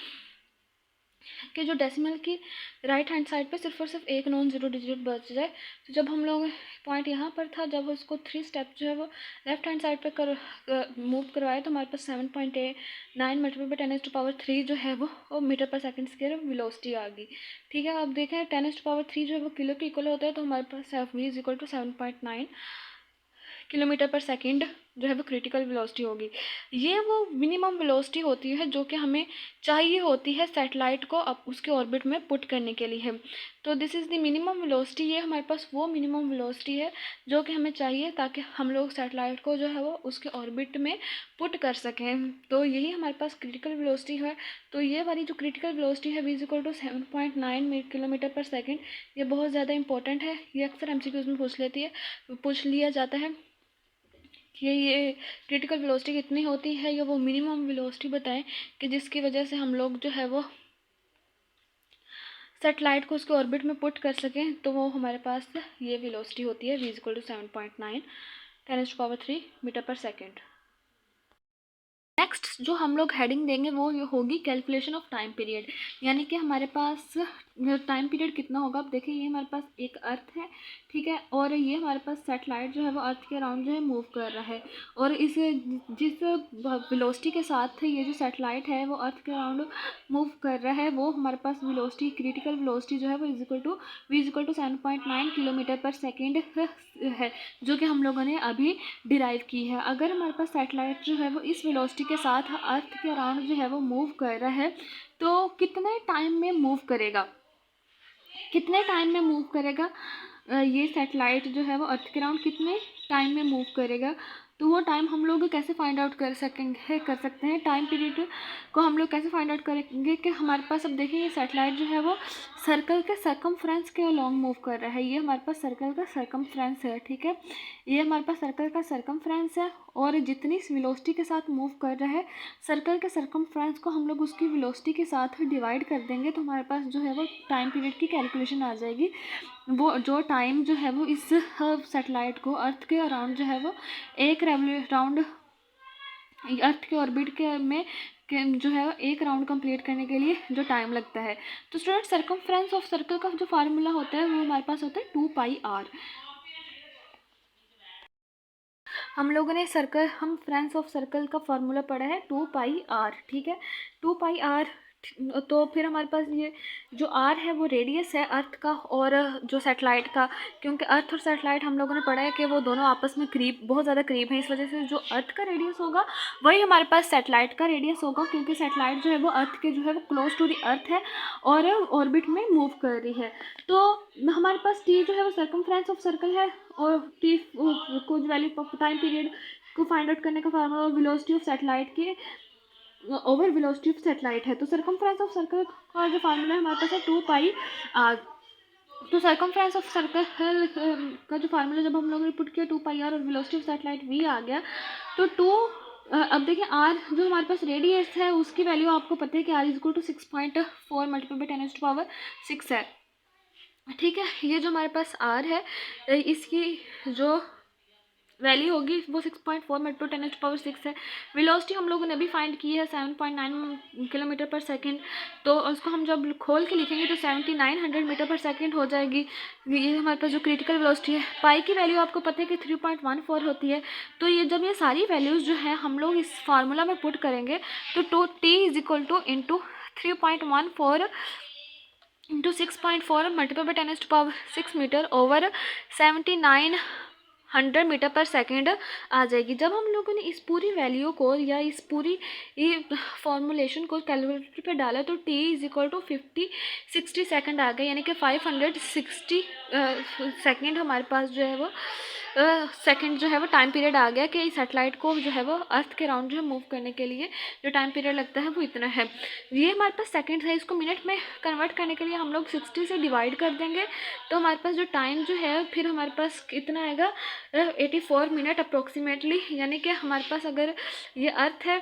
कि जो डेसिमल की राइट हैंड साइड पे सिर्फ और सिर्फ एक नॉन ज़ीरो डिजिट बच जाए। तो जब हम लोग पॉइंट यहाँ पर था, जब उसको 3 स्टेप जो है वो लेफ्ट हैंड साइड पे मूव करवाए तो हमारे पास 7.9 मल्टीप्लाई बाई 10⁻³ जो है वो मीटर पर सेकंड स्क्वायर वेलोसिटी आ गई, ठीक है। अब देखें 10⁻³ जो है वो किलो के इक्वल होता है, तो हमारे पास v=7.9 किलोमीटर पर सेकंड जो है वो क्रिटिकल वेलोसिटी होगी। ये वो मिनिमम वेलोसिटी होती है जो कि हमें चाहिए होती है सैटेलाइट को अब उसके ऑर्बिट में पुट करने के लिए। तो this is the minimum velocity, ये हमारे पास वो मिनिमम वेलोसिटी है जो कि हमें चाहिए ताकि हम लोग सैटेलाइट को जो है वो उसके ऑर्बिट में पुट कर सकें। तो यही हमारे पास क्रिटिकल वेलोसिटी है। तो ये वाली जो क्रिटिकल वेलोसिटी है v=7.9 किलोमीटर पर सेकंड, ये बहुत ज़्यादा इंपॉर्टेंट है। ये अक्सर MCQs में पूछ लिया जाता है कि ये क्रिटिकल वेलोसिटी कितनी होती है, या वो मिनिमम वेलोसिटी बताएं कि जिसकी वजह से हम लोग जो है वो सैटेलाइट को उसके ऑर्बिट में पुट कर सकें। तो वो हमारे पास ये वेलोसिटी होती है v=7.9 10⁻³ मीटर पर सेकंड। नेक्स्ट जो हम लोग हेडिंग देंगे वो ये होगी कैलकुलेशन ऑफ टाइम पीरियड, यानी कि हमारे पास टाइम पीरियड कितना होगा। अब देखिए ये हमारे पास एक अर्थ है, ठीक है, और ये हमारे पास सैटेलाइट जो है वो अर्थ के अराउंड जो है मूव कर रहा है, और इस जिस वेलोसिटी के साथ ये जो सैटेलाइट है वो अर्थ के अराउंड मूव कर रहा है, वो हमारे पास वेलोसिटी क्रिटिकल वेलोसिटी जो है वो v=7.9 किलोमीटर पर सेकेंड है, जो कि हम लोगों ने अभी डिराइव की है। अगर हमारे पास सैटेलाइट जो है वो इस वेलोसिटी के साथ अर्थ के अराउंड जो है वो मूव कर रहा है, तो कितने टाइम में मूव करेगा, कितने टाइम में मूव करेगा। ये सैटेलाइट जो है वो अर्थ के अराउंड कितने टाइम में मूव करेगा, तो वो टाइम हम लोग कैसे फाइंड आउट कर सकते हैं टाइम पीरियड को हम लोग कैसे फाइंड आउट करेंगे कि हमारे पास, अब देखिए ये सैटेलाइट जो है वो सर्कल के सरकमफ्रेंस के अलॉन्ग मूव कर रहा है। ये हमारे पास सर्कल का सरकमफ्रेंस है, ठीक है, ये हमारे पास सर्कल का सरकमफ्रेंस है और जितनी वेलोसिटी के साथ मूव कर रहा है सर्कल के सरकमफ्रेंस को हम लोग उसकी वेलोसिटी के साथ डिवाइड कर देंगे तो हमारे पास जो है वो टाइम पीरियड की कैलकुलेशन आ जाएगी। वो जो टाइम जो है वो इस सैटेलाइट को अर्थ के अराउंड जो है वो एक राउंड अर्थ के ऑर्बिट जो है एक राउंड कंप्लीट करने के लिए जो टाइम लगता है। तो स्टूडेंट सरकमफ्रेंस ऑफ सर्कल का जो फार्मूला होता है वो हमारे पास होता है 2πr। हम लोगों ने फ्रेंस ऑफ सर्कल का फार्मूला पढ़ा है 2πr, ठीक है, 2πr। तो फिर हमारे पास ये जो आर है वो रेडियस है अर्थ का और जो सैटेलाइट का, क्योंकि अर्थ और सैटेलाइट हम लोगों ने पढ़ा है कि वो दोनों आपस में बहुत ज़्यादा करीब हैं, इस वजह से जो अर्थ का रेडियस होगा वही हमारे पास सैटेलाइट का रेडियस होगा, क्योंकि सैटेलाइट जो है वो अर्थ के जो है वो क्लोज टू द अर्थ है और ऑर्बिट में मूव कर रही है। तो हमारे पास टी जो है वो सरकमफ्रेंस ऑफ सर्कल है और टी को वैल्यू टाइम पीरियड को फाइंड आउट करने का फार्मूला और वेलोसिटी ऑफ सैटेलाइट के ओवर वेलोसिटी ऑफ सैटेलाइट है। तो सरकमफ्रेंस ऑफ सर्कल का जो फार्मूला है हमारे पास है 2πr। तो सरकमफ्रेंस ऑफ सर्कल का जो फार्मूला जब हम लोगों ने पुट किया 2πr और वेलोसिटी ऑफ सैटेलाइट v आ गया तो अब देखिए r जो हमारे पास रेडियस है उसकी वैल्यू आपको पता है कि r = 6.4 × 10⁻⁶ है, ठीक है। ये जो हमारे पास r है इसकी जो वैल्यू होगी वो 6.4 × 10⁻⁶ है। वेलोसिटी हम लोगों ने अभी फाइंड की है 7.9 km/s, तो उसको हम जब खोल के लिखेंगे तो 7900 m/s हो जाएगी। ये हमारे पास जो क्रिटिकल वेलोसिटी है। पाई की वैल्यू आपको पता है कि 3.14 होती है। तो ये जब ये सारी वैल्यूज़ जो है हम लोग इस फार्मूला में पुट करेंगे तो t = 3.14 × 6.4 × 10⁻⁶ मीटर ओवर 7900 m/s आ जाएगी। जब हम लोगों ने इस पूरी वैल्यू को या इस पूरी फॉर्मूलेशन को कैलकुलेटर पे डाला तो t = 60 सेकंड आ गए, यानी कि 560 सेकंड हमारे पास जो है वो सेकंड जो है वो टाइम पीरियड आ गया कि सैटेलाइट को जो है वो अर्थ के राउंड जो है मूव करने के लिए जो टाइम पीरियड लगता है वो इतना है। ये हमारे पास सेकंड है, इसको मिनट में कन्वर्ट करने के लिए हम लोग 60 से डिवाइड कर देंगे तो हमारे पास जो टाइम जो है फिर हमारे पास कितना आएगा 84 मिनट अप्रोक्सीमेटली, यानी कि हमारे पास अगर ये अर्थ है,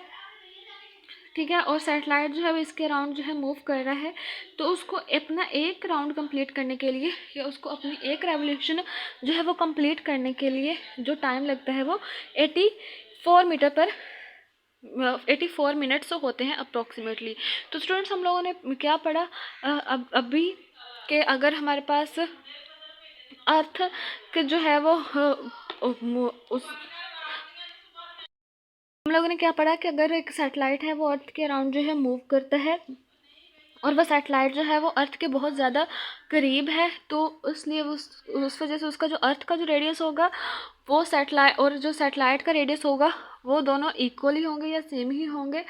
ठीक है, और सैटेलाइट जो है वो इसके राउंड जो है मूव कर रहा है तो उसको अपना एक राउंड कंप्लीट करने के लिए या उसको अपनी एक रेवोल्यूशन जो है वो कंप्लीट करने के लिए जो टाइम लगता है वो 84 मिनट्स होते हैं अप्रोक्सीमेटली। तो स्टूडेंट्स हम लोगों ने क्या पढ़ा अभी कि अगर हमारे पास अर्थ के जो है वो हम लोगों ने क्या पढ़ा कि अगर एक सैटेलाइट है वो अर्थ के अराउंड जो है मूव करता है और वह सैटेलाइट जो है वो अर्थ के बहुत ज़्यादा करीब है तो इसलिए उस वजह से उसका जो अर्थ का जो रेडियस होगा वो सैटेलाइट और जो सैटेलाइट का रेडियस होगा वो दोनों इक्वल ही होंगे या सेम ही होंगे।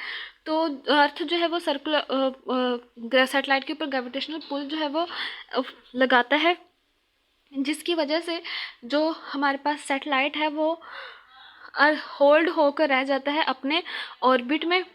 तो अर्थ जो है वो सर्कुलर सैटेलाइट के ऊपर ग्रेविटेशनल पुल जो है वो लगाता है, जिसकी वजह से जो हमारे पास सैटेलाइट है वो होल्ड होकर रह जाता है अपने ऑर्बिट में।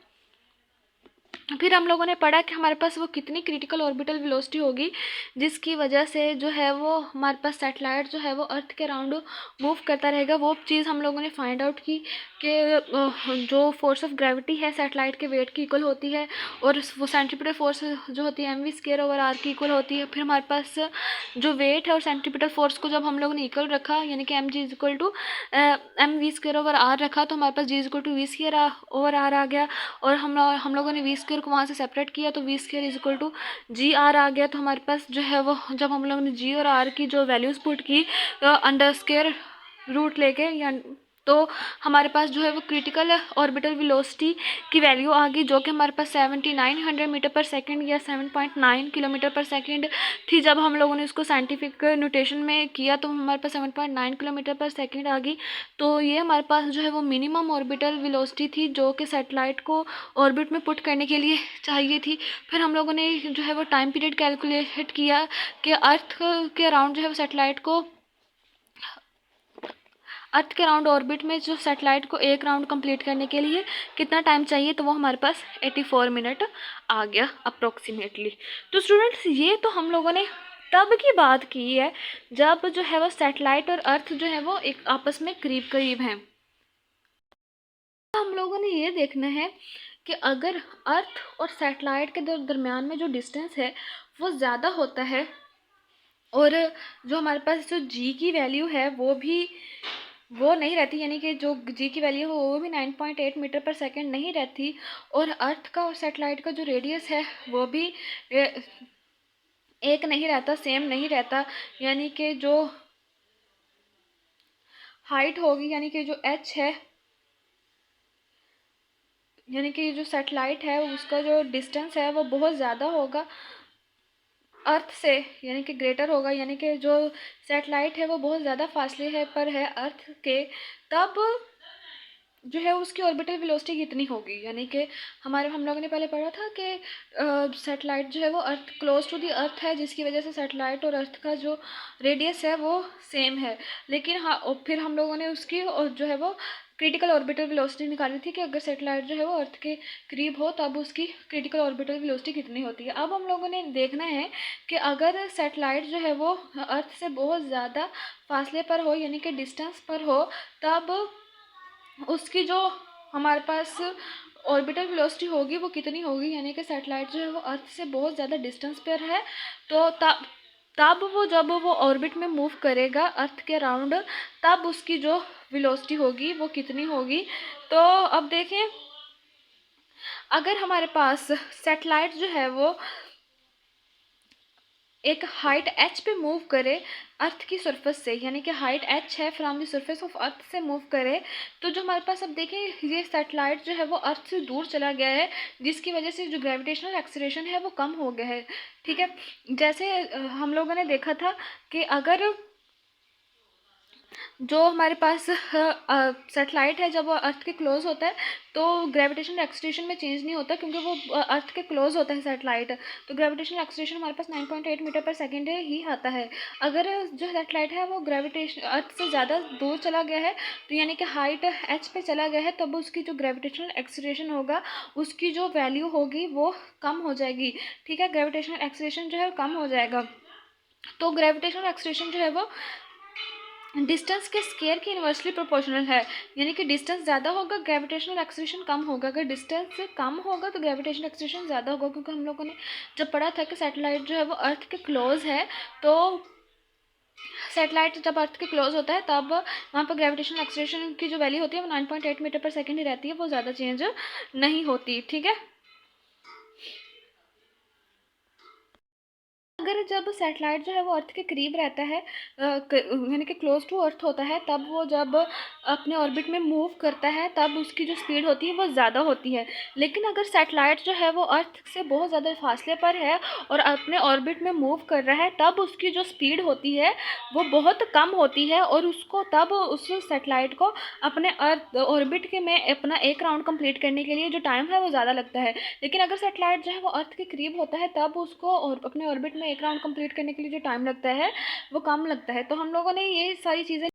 फिर हम लोगों ने पढ़ा कि हमारे पास वो कितनी क्रिटिकल ऑर्बिटल वेलोसिटी होगी जिसकी वजह से जो है वो हमारे पास सैटेलाइट जो है वो अर्थ के अराउंड मूव करता रहेगा। वो चीज़ हम लोगों ने फाइंड आउट की कि जो फोर्स ऑफ ग्रेविटी है सैटेलाइट के वेट की इक्वल होती है और वो सेंट्रीपिटल फोर्स जो होती है mv²/r की इक्वल होती है। फिर हमारे पास जो वेट है और सेंट्रीपिटल फोर्स को जब हम लोगों ने इक्वल रखा यानी कि mg = mv²/r रखा तो हमारे पास g = v²/r आ गया और हम लोगों ने v² को वहाँ से सेपरेट किया तो v² = gr आ गया। तो हमारे पास जो है वो जब हम लोगों ने g और r की जो वैल्यूज़ पुट की अंडर स्क्वायर रूट लेके या तो हमारे पास जो है वो क्रिटिकल ऑर्बिटल वेलोसिटी की वैल्यू आ गई, जो कि हमारे पास 7900 मीटर पर सेकंड या 7.9 किलोमीटर पर सेकंड थी। जब हम लोगों ने उसको साइंटिफिक नोटेशन में किया तो हमारे पास 7.9 किलोमीटर पर सेकंड आ गई। तो ये हमारे पास जो है वो मिनिमम ऑर्बिटल वेलोसिटी थी जो कि सैटेलाइट को ऑर्बिट में पुट करने के लिए चाहिए थी। फिर हम लोगों ने जो है वो टाइम पीरियड कैलकुलेट किया कि अर्थ के अराउंड जो है वो सैटेलाइट को अर्थ के राउंड ऑर्बिट में जो सैटेलाइट को एक राउंड कंप्लीट करने के लिए कितना टाइम चाहिए, तो वो हमारे पास 84 मिनट आ गया अप्रोक्सीमेटली। तो स्टूडेंट्स ये तो हम लोगों ने तब की बात की है जब जो है वो सैटेलाइट और अर्थ जो है वो एक आपस में करीब करीब हैं। हम लोगों ने ये देखना है कि अगर अर्थ और सैटेलाइट के दरमियान में जो डिस्टेंस है वो ज़्यादा होता है और जो हमारे पास जो जी की वैल्यू है वो नहीं रहती, यानी कि जो जी की वैल्यू है वो भी 9.8 मीटर पर सेकंड नहीं रहती, और अर्थ का और सैटेलाइट का जो रेडियस है वो भी एक नहीं रहता, सेम नहीं रहता, यानी कि जो हाइट होगी, यानी कि जो एच है, यानी कि जो सैटेलाइट है उसका जो डिस्टेंस है वो बहुत ज़्यादा होगा अर्थ से, यानी कि ग्रेटर होगा, यानी कि जो सैटेलाइट है वो बहुत ज़्यादा फासले है पर है अर्थ के, तब जो है उसकी ऑर्बिटल वेलोसिटी कितनी होगी। यानी कि हम लोगों ने पहले पढ़ा था कि सैटेलाइट जो है वो अर्थ क्लोज टू दी अर्थ है, जिसकी वजह से सैटेलाइट और अर्थ का जो रेडियस है वो सेम है। लेकिन हाँ, और फिर हम लोगों ने उसकी जो है वो क्रिटिकल ऑर्बिटल वेलोसिटी निकाली थी कि अगर सैटेलाइट जो है वो अर्थ के करीब हो तब उसकी क्रिटिकल ऑर्बिटल वेलोसिटी कितनी होती है। अब हम लोगों ने देखना है कि अगर सैटेलाइट जो है वो अर्थ से बहुत ज़्यादा फासले पर हो, यानी कि डिस्टेंस पर हो, तब उसकी जो हमारे पास ऑर्बिटल वेलोसिटी होगी वो कितनी होगी। यानी कि सैटेलाइट जो है वो अर्थ से बहुत ज़्यादा डिस्टेंस पर है, तो तब वो जब वो ऑर्बिट में मूव करेगा अर्थ के अराउंड, तब उसकी जो वेलोसिटी होगी वो कितनी होगी। तो अब देखें, अगर हमारे पास सैटेलाइट जो है वो एक हाइट एच पे मूव करे अर्थ की सरफेस से, यानी कि हाइट एच है फ्रॉम द सरफेस ऑफ अर्थ से मूव करे, तो जो हमारे पास अब देखें ये सैटेलाइट जो है वो अर्थ से दूर चला गया है, जिसकी वजह से जो ग्रेविटेशनल एक्सीलरेशन है वो कम हो गया है। ठीक है, जैसे हम लोगों ने देखा था कि अगर जो हमारे पास सैटेलाइट है जब वो अर्थ के क्लोज होता है तो ग्रेविटेशनल एक्सीलरेशन में चेंज नहीं होता, क्योंकि वो अर्थ के क्लोज होता है सैटेलाइट, तो ग्रेविटेशनल एक्सीलरेशन हमारे पास 9.8 मीटर पर सेकंड ही आता है। अगर जो सैटेलाइट है वो ग्रेविटेशन अर्थ से ज़्यादा दूर चला गया है, तो यानी कि हाइट एच पे चला गया है, तब उसकी जो ग्रेविटेशनल एक्सीलरेशन होगा उसकी जो वैल्यू होगी वो कम हो जाएगी। ठीक है, ग्रेविटेशनल एक्सीलरेशन जो है कम हो जाएगा। तो ग्रेविटेशनल एक्सीलरेशन जो है वो डिस्टेंस के स्केयर की इन्वर्सली प्रोपोर्शनल है, यानी कि डिस्टेंस ज़्यादा होगा ग्रेविटेशनल एक्सीलरेशन कम होगा, अगर डिस्टेंस कम होगा तो ग्रेविटेशनल एक्सीलरेशन ज़्यादा होगा। क्योंकि हम लोगों ने जब पढ़ा था कि सैटेलाइट जो है वो अर्थ के क्लोज है, तो सैटेलाइट जब अर्थ के क्लोज होता है तब वहाँ पर ग्रेविटेशनल एक्सीलरेशन की जो वैल्यू होती है वो 9.8 मीटर पर सेकेंड ही रहती है, वो ज़्यादा चेंज नहीं होती। ठीक है, अगर जब सैटेलाइट जो है वो अर्थ के करीब रहता है, यानी कि क्लोज टू अर्थ होता है, तब वो जब अपने ऑर्बिट में मूव करता है तब उसकी जो स्पीड होती है वो ज़्यादा होती है। लेकिन अगर सैटेलाइट जो है वो अर्थ से बहुत ज़्यादा फासले पर है और अपने ऑर्बिट में मूव कर रहा है, तब उसकी जो स्पीड होती है वो बहुत कम होती है, और उसको तब उस सैटेलाइट को अपने अर्थ ऑर्बिट के में अपना एक राउंड कंप्लीट करने के लिए जो टाइम है वो ज़्यादा लगता है। लेकिन अगर सैटेलाइट जो है वो अर्थ के करीब होता है, तब उसको और अपने ऑर्बिट में एक राउंड कंप्लीट करने के लिए जो टाइम लगता है वो कम लगता है। तो हम लोगों ने ये सारी चीज़ें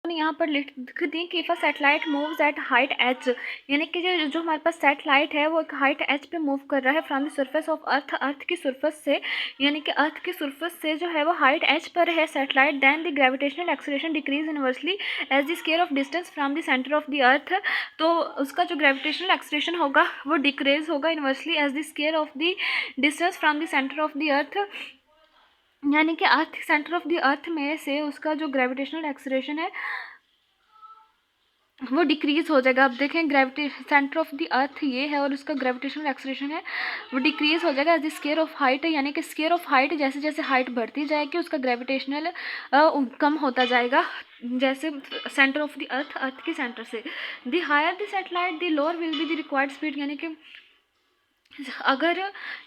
यहाँ पर लिख दी कि if a satellite moves eight height H, यानी कि जो हमारे पास सैटेलाइट है वो एक हाइट एच पे मूव कर रहा है from the surface of earth, earth की सरफेस से, यानी कि अर्थ की सरफेस से जो है वो हाइट एच पर है satellite, then the gravitational acceleration decrease inversely as the square of distance from the centre of the earth, तो उसका जो ग्रेविटेशनल एक्सीलरेशन होगा वो डिक्रीज होगा inversely as the square of the distance from the centre of the earth, यानी कि earth centre of the earth में से उसका जो ग्रेविटेशनल एक्सीलरेशन है वो डिक्रीज हो जाएगा। अब देखें ग्रेविटी सेंटर ऑफ द अर्थ ये है और उसका ग्रेविटेशनल एक्सेलरेशन है वो डिक्रीज हो जाएगा as the square of height, यानी कि स्केयर ऑफ हाइट जैसे जैसे हाइट बढ़ती जाएगी उसका ग्रेविटेशनल कम होता जाएगा जैसे सेंटर ऑफ द अर्थ के सेंटर से। The higher the satellite the lower will be the required speed, यानी कि अगर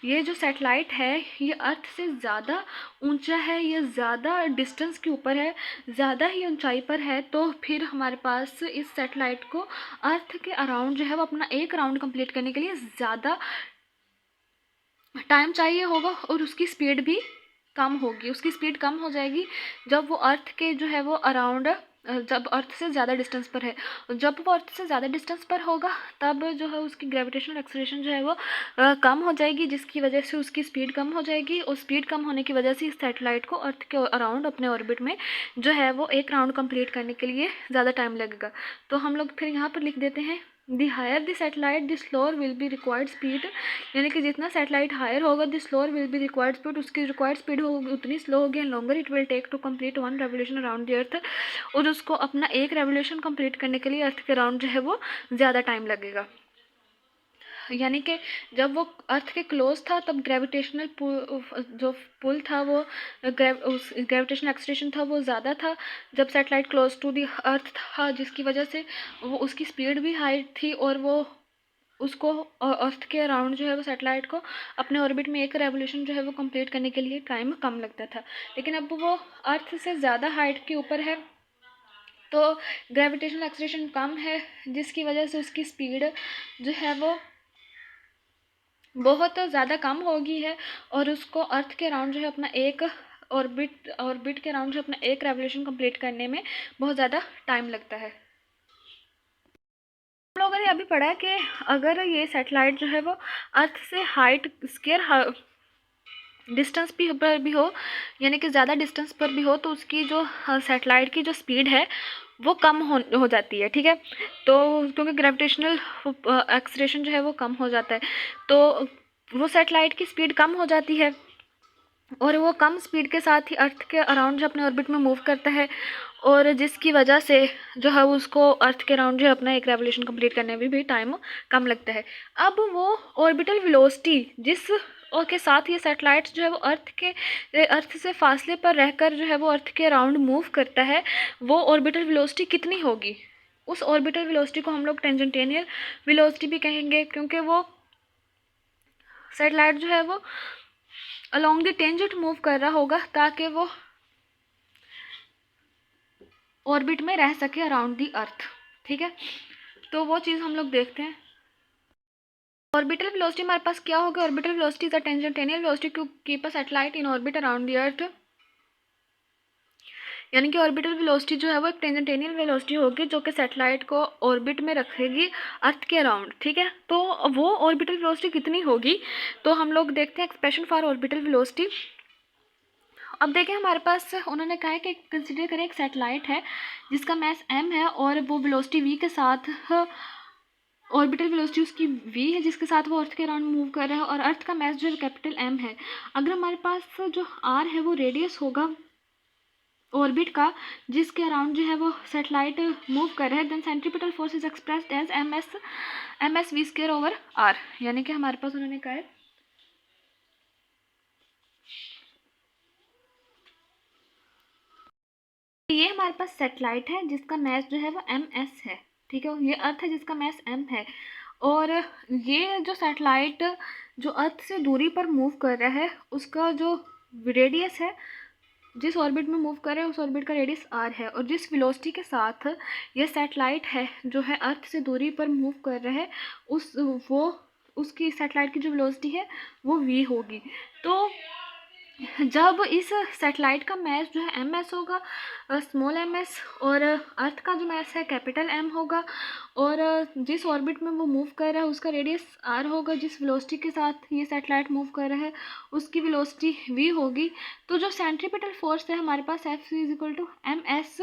ये जो सैटेलाइट है ये अर्थ से ज़्यादा ऊंचा है या ज़्यादा डिस्टेंस के ऊपर है, ज़्यादा ही ऊंचाई पर है, तो फिर हमारे पास इस सैटेलाइट को अर्थ के अराउंड जो है वो अपना एक राउंड कंप्लीट करने के लिए ज़्यादा टाइम चाहिए होगा और उसकी स्पीड भी कम होगी। उसकी स्पीड कम हो जाएगी जब वो अर्थ के जो है वो अराउंड, जब अर्थ से ज़्यादा डिस्टेंस पर है। जब वो अर्थ से ज़्यादा डिस्टेंस पर होगा तब जो है उसकी ग्रेविटेशनल एक्सेलरेशन जो है वो कम हो जाएगी, जिसकी वजह से उसकी स्पीड कम हो जाएगी और स्पीड कम होने की वजह से इस सैटेलाइट को अर्थ के अराउंड अपने ऑर्बिट में जो है वो एक राउंड कंप्लीट करने के लिए ज़्यादा टाइम लगेगा। तो हम लोग फिर यहाँ पर लिख देते हैं the higher the satellite the slower will be required speed, यानी कि जितना सैटेलाइट हायर होगा the slower will be required speed, उसकी रिक्वायर्ड स्पीड होगी उतनी स्लो होगी and longer it will take to complete one revolution around the earth, और उसको अपना एक रेवोल्यूशन कंप्लीट करने के लिए अर्थ के अराउंड जो है वो ज़्यादा टाइम लगेगा। यानी कि जब वो अर्थ के क्लोज था तब ग्रेविटेशनल जो पुल था वो उस ग्रेविटेशनल एक्सलेशन था वो ज़्यादा था जब सैटेलाइट क्लोज टू दी अर्थ था, जिसकी वजह से वो उसकी स्पीड भी हाई थी और वो उसको अर्थ के अराउंड जो है वो सैटेलाइट को अपने ऑर्बिट में एक रेवोल्यूशन जो है वो कंप्लीट करने के लिए टाइम कम लगता था। लेकिन अब वो अर्थ से ज़्यादा हाइट के ऊपर है तो ग्रेविटेशनल एक्सलेशन कम है, जिसकी वजह से उसकी स्पीड जो है वो बहुत ज़्यादा कम हो गई है और उसको अर्थ के अराउंड जो है अपना एक ऑर्बिट के अराउंड जो अपना एक रेवोल्यूशन कंप्लीट करने में बहुत ज़्यादा टाइम लगता है। हम लोगों ने अभी पढ़ा है कि अगर ये सैटेलाइट जो है वो अर्थ से हाइट स्केयर डिस्टेंस पर भी हो, यानी कि ज़्यादा डिस्टेंस पर भी हो, तो उसकी जो सैटेलाइट की जो स्पीड है वो कम हो जाती है। ठीक है, तो क्योंकि ग्रेविटेशनल एक्सलेरेशन जो है वो कम हो जाता है तो वो सैटेलाइट की स्पीड कम हो जाती है और वो कम स्पीड के साथ ही अर्थ के अराउंड जो अपने ऑर्बिट में मूव करता है और जिसकी वजह से जो है उसको अर्थ के अराउंड जो है अपना एक रेवोल्यूशन कंप्लीट करने में भी टाइम कम लगता है। अब वो ऑर्बिटल वेलोसिटी जिस और के साथ ये सैटेलाइट जो है वो अर्थ से फासले पर रहकर जो है वो अर्थ के अराउंड मूव करता है, वो ऑर्बिटल वेलोसिटी कितनी होगी? उस ऑर्बिटल वेलोसिटी को हम लोग टेंजेंटियल वेलोसिटी भी कहेंगे, क्योंकि वो सैटेलाइट जो है वो अलोंग द टेंजेंट मूव कर रहा होगा ताकि वो ऑर्बिट में रह सके अराउंड दी अर्थ। ठीक है, तो वो चीज़ हम लोग देखते हैं। ऑर्बिटल वेलोसिटी हमारे पास क्या होगा? Orbital velocity is a tangential velocity to keep a satellite in orbit around the earth, यानी कि ऑर्बिटल वेलोसिटी जो है वो एक टेंजेंटियल वेलोसिटी होगी जो कि सैटेलाइट को ऑर्बिट में रखेगी अर्थ के अराउंड। ठीक है, तो वो ऑर्बिटल वेलोसिटी कितनी होगी? तो हम लोग देखते हैं एक्सप्रेशन फॉर ऑर्बिटल वेलोसिटी। अब देखें हमारे पास उन्होंने कहा है कि कंसिडर करें एक सैटेलाइट है जिसका मास m है और वो वेलोसिटी v के साथ, ऑर्बिटल वेलोसिटी उसकी v है जिसके साथ वो अर्थ के अराउंड मूव कर रहा है और अर्थ का मास जो है कैपिटल m है। अगर हमारे पास जो r है वो रेडियस होगा ऑर्बिट का जिसके अराउंड जो है वो सैटेलाइट मूव कर रहा है, then centripetal force is expressed as M S V square over R, यानी कि हमारे पास उन्होंने कहा है ये हमारे पास सैटेलाइट है जिसका मास जो है वो एस है। ठीक है, ये अर्थ है जिसका मास m है और ये जो सैटेलाइट जो अर्थ से दूरी पर मूव कर रहा है उसका जो रेडियस है, जिस ऑर्बिट में मूव कर रहा है उस ऑर्बिट का रेडियस r है और जिस वेलोसिटी के साथ ये सैटेलाइट है जो है अर्थ से दूरी पर मूव कर रहा है उसकी सैटेलाइट की जो वेलोसिटी है वो v होगी। तो जब इस सैटेलाइट का मास जो है एम एस होगा, स्मॉल एम एस, और अर्थ का जो मास है कैपिटल एम होगा और जिस ऑर्बिट में वो मूव कर रहा है उसका रेडियस आर होगा, जिस वेलोसिटी के साथ ये सैटेलाइट मूव कर रहा है उसकी वेलोसिटी वी होगी। तो जो सेंट्रीपिटल फोर्स है हमारे पास F is equal to M S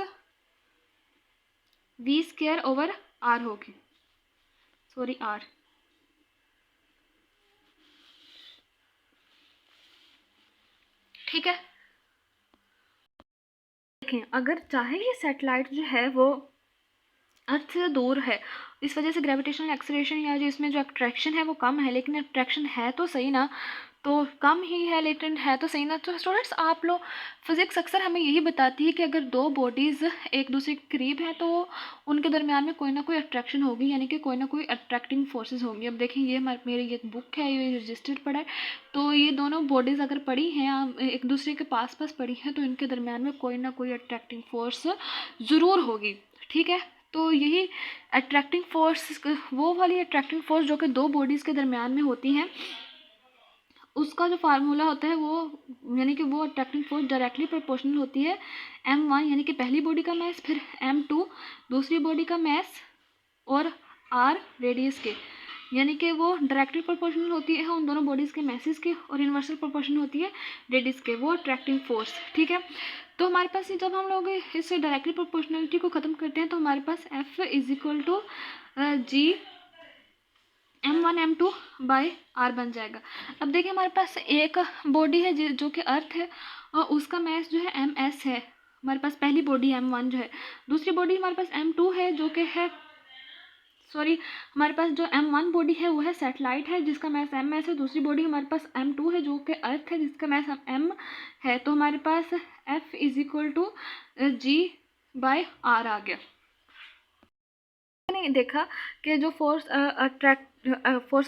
V square over R होगी, सॉरी आर। ठीक है, देखें अगर चाहे ये सैटेलाइट जो है वो अर्थ से दूर है, इस वजह से ग्रेविटेशनल एक्सेलरेशन या जो इसमें जो अट्रैक्शन है वो कम है, लेकिन अट्रैक्शन है तो सही ना, तो कम ही है लेकिन है तो सही ना। तो स्टूडेंट्स आप लोग, फिज़िक्स अक्सर हमें यही बताती है कि अगर दो बॉडीज़ एक दूसरे के करीब हैं तो उनके दरमियान में कोई ना कोई अट्रैक्शन होगी, यानी कि कोई ना कोई अट्रैक्टिंग फोर्सेस होंगी। अब देखें ये मेरी ये बुक है, ये रजिस्टर्ड पड़ा है, तो ये दोनों बॉडीज़ अगर पड़ी हैं एक दूसरे के पास पास पड़ी हैं तो इनके दरमियान में कोई ना कोई अट्रैक्टिंग फोर्स ज़रूर होगी, ठीक है। तो यही अट्रैक्टिंग फोर्स, वो वाली अट्रैक्टिंग फोर्स जो कि दो बॉडीज़ के दरमियान में होती हैं, उसका जो फार्मूला होता है वो, यानी कि वो अट्रैक्टिंग फोर्स डायरेक्टली प्रोपोर्शनल होती है m1 यानी कि पहली बॉडी का मास, फिर m2 दूसरी बॉडी का मास, और r रेडियस के, यानी कि वो डायरेक्टली प्रोपोर्शनल होती है उन दोनों बॉडीज़ के मैसेज के, और इन्वर्सल प्रोपोर्शनल होती है रेडियस के, वो अट्रैक्टिंग फोर्स, ठीक है। तो हमारे पास ये, जब हम लोग इस डायरेक्टली प्रोपोर्शनलिटी को ख़त्म करते हैं तो हमारे पास F is equal to G m1 m2 by r बन जाएगा। अब देखिए हमारे पास एक बॉडी है जो कि अर्थ है, और उसका मास जो है ms है, हमारे पास पहली बॉडी m1 जो है, दूसरी बॉडी हमारे पास m2 है जो कि है, सॉरी, हमारे पास जो m1 बॉडी है वो है सैटेलाइट है जिसका मास ms है, दूसरी बॉडी हमारे पास m2 है जो कि अर्थ है जिसका मास m है। तो हमारे पास F is equal to g by r आ गया। देखा कि जो फोर्स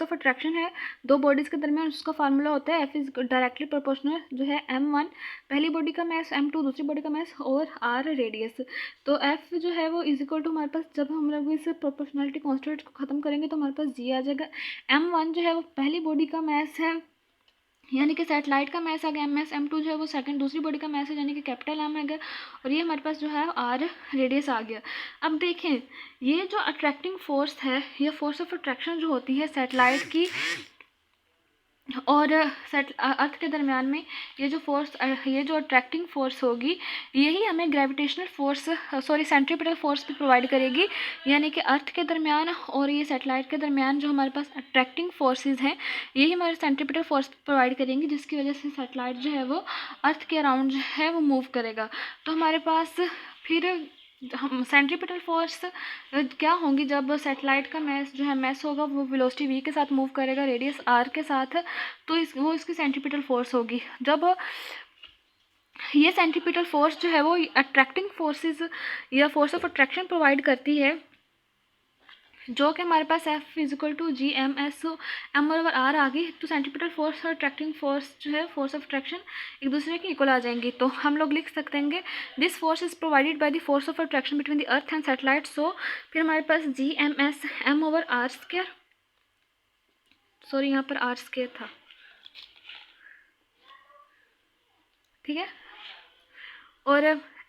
ऑफ अट्रैक्शन है दो बॉडीज़ के दरमियान, उसका फार्मूला होता है F इज डायरेक्टली प्रोपोर्शनल जो है m1 पहली बॉडी का मास, m2 दूसरी बॉडी का मास, और r रेडियस। तो F जो है वो इज इक्वल टू, हमारे पास जब हम लोग इस प्रोपोर्शनलिटी कॉन्स्टेंट को ख़त्म करेंगे तो हमारे पास g आ जाएगा। m1 जो है वो पहली बॉडी का मास है, यानी कि सैटेलाइट का मास आ गया ms, m2 जो है वो सेकंड दूसरी बॉडी का मास है यानी कि कैपिटल M आ गया, और ये हमारे पास जो है r रेडियस आ गया। अब देखें ये जो अट्रैक्टिंग फोर्स है, ये फोर्स ऑफ अट्रैक्शन जो होती है सैटेलाइट की और अर्थ के दरमियान में, ये जो अट्रैक्टिंग फोर्स होगी यही हमें gravitational force, sorry centripetal force भी प्रोवाइड करेगी, यानी कि अर्थ के दरमियान और ये सैटेलाइट के दरमियान जो हमारे पास अट्रैक्टिंग फोर्सेस हैं यही हमारे सेंट्रीपिटल फोर्स प्रोवाइड करेंगी, जिसकी वजह से सैटेलाइट जो है वो अर्थ के अराउंड जो है वो मूव करेगा। तो हमारे पास फिर हम सेंट्रीपिटल फोर्स क्या होंगी, जब सैटेलाइट का मास जो है मास होगा वो वेलोसिटी v के साथ मूव करेगा रेडियस r के साथ, तो वो इसकी सेंट्रीपिटल फोर्स होगी। जब ये सेंट्रीपिटल फोर्स जो है वो अट्रैक्टिंग फोर्सेस या फोर्स ऑफ अट्रैक्शन प्रोवाइड करती है, जो कि हमारे पास F is equal to G M S m over r आ गई, तो सेंट्रीपिटल फोर्स और अट्रैक्टिंग फोर्स जो है फोर्स ऑफ अट्रैक्शन एक दूसरे के इक्वल आ जाएंगी। तो हम लोग लिख सकते हैं this force is provided by the force of attraction between the earth and satellite. So फिर हमारे पास G M S m over r square, sorry यहाँ पर r स्क्वायर था, ठीक है, और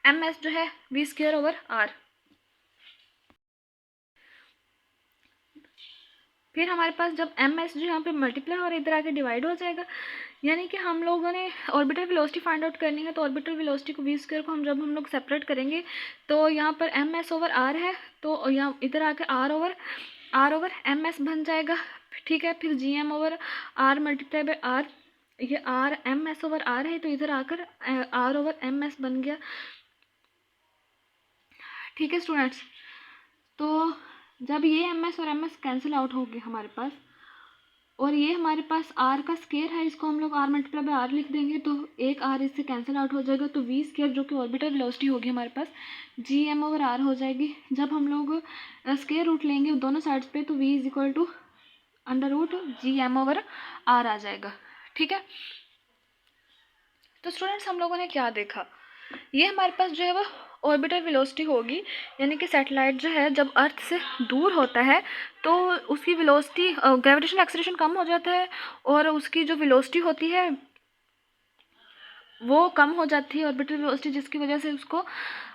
ms जो है v स्क्वायर ओवर r। फिर हमारे पास जब ms जो यहाँ पे मल्टीप्लाई और इधर आके डिवाइड हो जाएगा, यानी कि हम लोगों ने ऑर्बिटल वेलोसिटी फाइंड आउट करनी है, तो ऑर्बिटल वेलोसिटी को v स्क्वायर को हम लोग सेपरेट करेंगे तो यहाँ पर ms ओवर r है, तो यहाँ इधर आके r ओवर ms बन जाएगा, ठीक है। फिर gm over r multiply by r, ये r ms ओवर r है तो इधर आकर r ओवर ms बन गया, ठीक है स्टूडेंट्स। तो जब ये ms और ms कैंसिल आउट हो गए हमारे पास, और ये हमारे पास r का स्क्वायर है, इसको हम लोग r मल्टीप्लाई बाय r लिख देंगे तो एक r इससे कैंसिल आउट हो जाएगा, तो v स्क्वायर जो कि ऑर्बिटल वेलोसिटी होगी हमारे पास gm ओवर r हो जाएगी। जब हम लोग स्क्वायर रूट लेंगे दोनों साइड्स पे तो v is equal to under root gm over r आ जाएगा, ठीक है। तो स्टूडेंट्स हम लोगों ने क्या देखा, ये हमारे पास जो है वो ऑर्बिटल वेलोसिटी होगी, यानी कि सैटेलाइट जो है जब अर्थ से दूर होता है तो उसकी वेलोसिटी, ग्रेविटेशनल एक्सेलरेशन कम हो जाता है और उसकी जो वेलोसिटी होती है वो कम हो जाती है ऑर्बिटल वेलोसिटी, जिसकी वजह से उसको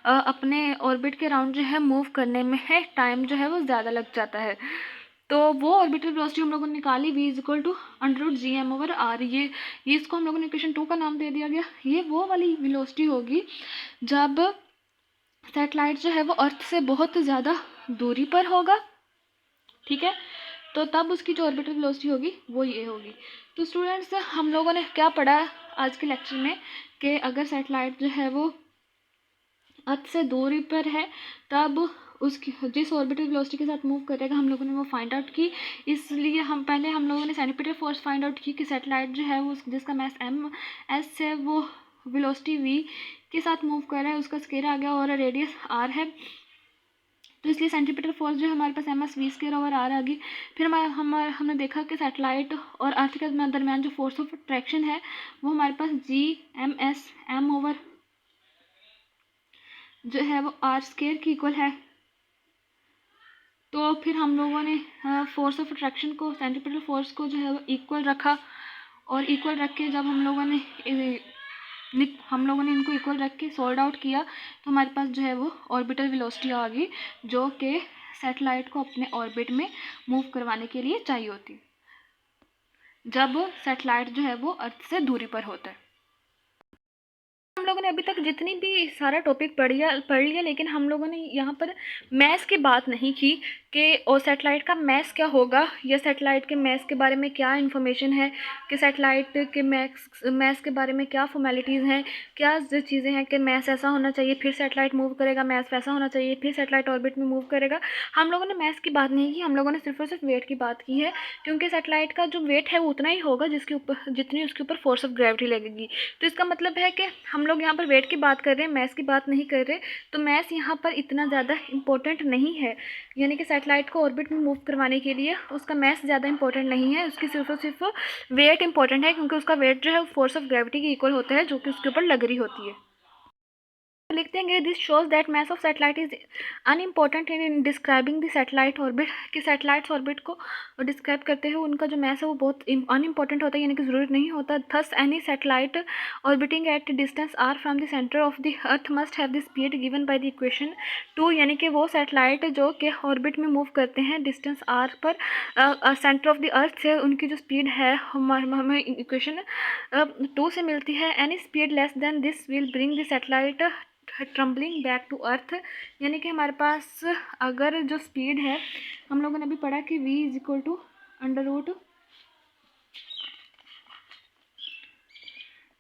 अपने ऑर्बिट के अराउंड जो है मूव करने में है टाइम जो है वो ज़्यादा लग जाता है। तो वो ऑर्बिटल वेलोसिटी हम लोगों ने निकाली v is equal to under root G M over R, ये इसको हम लोगों ने इक्वेशन 2 का नाम दे दिया गया। ये वो वाली वेलोसिटी होगी जब सैटेलाइट जो है वो अर्थ से बहुत ज़्यादा दूरी पर होगा, ठीक है, तो तब उसकी जो ऑर्बिटल वेलोसिटी होगी वो ये होगी। तो स्टूडेंट्स हम लोगों ने क्या पढ़ा आज के लेक्चर में कि अगर सैटेलाइट जो है वो अर्थ से दूरी पर है तब उसकी जिस ऑर्बिटल वेलोसिटी के साथ मूव करेगा हम लोगों ने वो फाइंड आउट की। इसलिए हम लोगों ने सेंटीमीटर फोर्स फाइंड आउट की कि सैटेलाइट जो है वो जिसका मास एस है वो वेलोसिटी v के साथ मूव कर रहा है, उसका स्केयर आ गया और रेडियस r है, तो इसलिए सेंटीमीटर फोर्स जो है हमारे पास M S V square over R आ गई। फिर हमने देखा कि सैटेलाइट और अर्थ के दरमियान जो फोर्स ऑफ अट्रैक्शन है वो हमारे पास G M S M over जो है वो आर स्केयर की इक्वल है। तो फिर हम लोगों ने फोर्स ऑफ अट्रैक्शन को सेंटीमीटर फोर्स को जो है वो इक्वल रखा, और इक्वल रख के जब हम लोगों ने इनको इक्वल रख के सॉल्व आउट किया तो हमारे पास जो है वो ऑर्बिटल वेलोसिटी आ गई जो कि सैटेलाइट को अपने ऑर्बिट में मूव करवाने के लिए चाहिए होती जब सैटेलाइट जो है वो अर्थ से दूरी पर होता है। हम लोगों ने अभी तक जितनी भी सारा टॉपिक पढ़ लिया, लेकिन हम लोगों ने यहाँ पर मैस की बात नहीं की कि और सैटेलाइट का मैस क्या होगा या सैटेलाइट के मैस के बारे में क्या इन्फॉर्मेशन है, कि सैटेलाइट के मैस के बारे में क्या फॉर्मेलिटीज़ हैं, क्या चीज़ें हैं कि मैस ऐसा होना चाहिए फिर सैटेलाइट मूव करेगा, मैस वैसा होना चाहिए फिर सैटेलाइट ऑर्बिट में मूव करेगा। हम लोगों ने मैस की बात नहीं की, हम लोगों ने सिर्फ और सिर्फ वेट की बात की है, क्योंकि सैटेलाइट का जो वेट है वो उतना ही होगा जितनी उसके ऊपर फोर्स ऑफ ग्रेविटी लगेगी। तो इसका मतलब है कि हम लोग यहाँ पर वेट की बात कर रहे हैं, मैस की बात नहीं कर रहे, तो मैस यहाँ पर इतना ज़्यादा इम्पोर्टेंट नहीं है, यानी कि सैटेलाइट को ऑर्बिट में मूव करवाने के लिए उसका मैस ज़्यादा इंपॉर्टेंट नहीं है, उसकी सिर्फ और सिर्फ वेट इंपॉर्टेंट है, क्योंकि उसका वेट जो है फोर्स ऑफ ग्रेविटी की इक्वल होता है जो कि उसके ऊपर लग रही होती है। लिखते हैं this shows that mass of satellite is unimportant in describing the satellite orbit, कि सैटेलाइट्स ऑर्बिट को डिस्क्राइब करते हैं उनका जो मैस है वो बहुत अनइम्पॉर्टेंट होता है, यानी कि ज़रूरत नहीं होता। Thus any satellite orbiting at distance R from the centre of the earth must have the speed given by the equation 2, यानी कि वो सैटेलाइट जो कि ऑर्बिट में मूव करते हैं डिस्टेंस आर पर सेंटर ऑफ द अर्थ से, उनकी जो स्पीड है हमें इक्वेशन 2 से मिलती है। Any speed less than this will bring the satellite tumbling back to earth, यानी कि हमारे पास अगर जो स्पीड है हम लोगों ने अभी पढ़ा कि v is equal to under root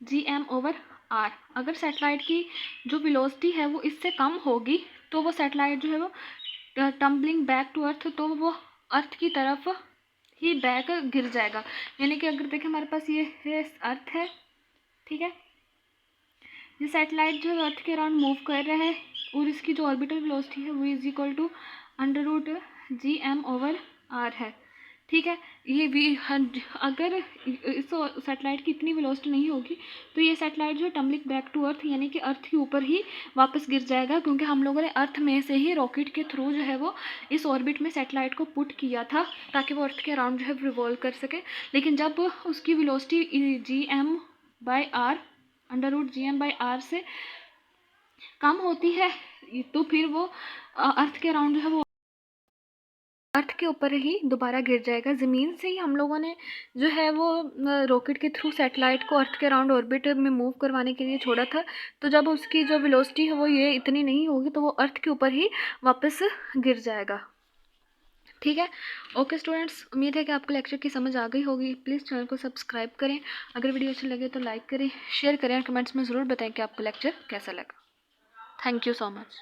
G M over R, अगर सैटेलाइट की जो वेलोसिटी है वो इससे कम होगी तो वो सैटेलाइट जो है वो टम्बलिंग बैक टू अर्थ, तो वो अर्थ की तरफ ही बैक गिर जाएगा। यानी कि अगर देखें हमारे पास ये है अर्थ है, ठीक है, ये सैटेलाइट जो अर्थ के अराउंड मूव कर रहा है और इसकी जो ऑर्बिटल वेलोसिटी है वो is equal to under root G M over R है, ठीक है। ये भी अगर इस सैटेलाइट की इतनी वेलोसिटी नहीं होगी तो ये सैटेलाइट जो है टम्बलिंग बैक टू अर्थ, यानी कि अर्थ के ऊपर ही वापस गिर जाएगा, क्योंकि हम लोगों ने अर्थ में से ही रॉकेट के थ्रू जो है वो इस ऑर्बिट में सैटेलाइट को पुट किया था ताकि वो अर्थ के अराउंड जो है रिवॉल्व कर सके। लेकिन जब उसकी velocity G M by R under root G M by R से कम होती है तो फिर वो अर्थ के अराउंड जो है वो अर्थ के ऊपर ही दोबारा गिर जाएगा। ज़मीन से ही हम लोगों ने जो है वो रॉकेट के थ्रू सैटेलाइट को अर्थ के अराउंड ऑर्बिट में मूव करवाने के लिए छोड़ा था, तो जब उसकी जो वेलोसिटी है वो ये इतनी नहीं होगी तो वो अर्थ के ऊपर ही वापस गिर जाएगा, ठीक है। ओके स्टूडेंट्स, उम्मीद है कि आपको लेक्चर की समझ आ गई होगी। प्लीज़ चैनल को सब्सक्राइब करें, अगर वीडियो अच्छी लगे तो लाइक करें, शेयर करें और कमेंट्स में ज़रूर बताएं कि आपको लेक्चर कैसा लगा। Thank you so much.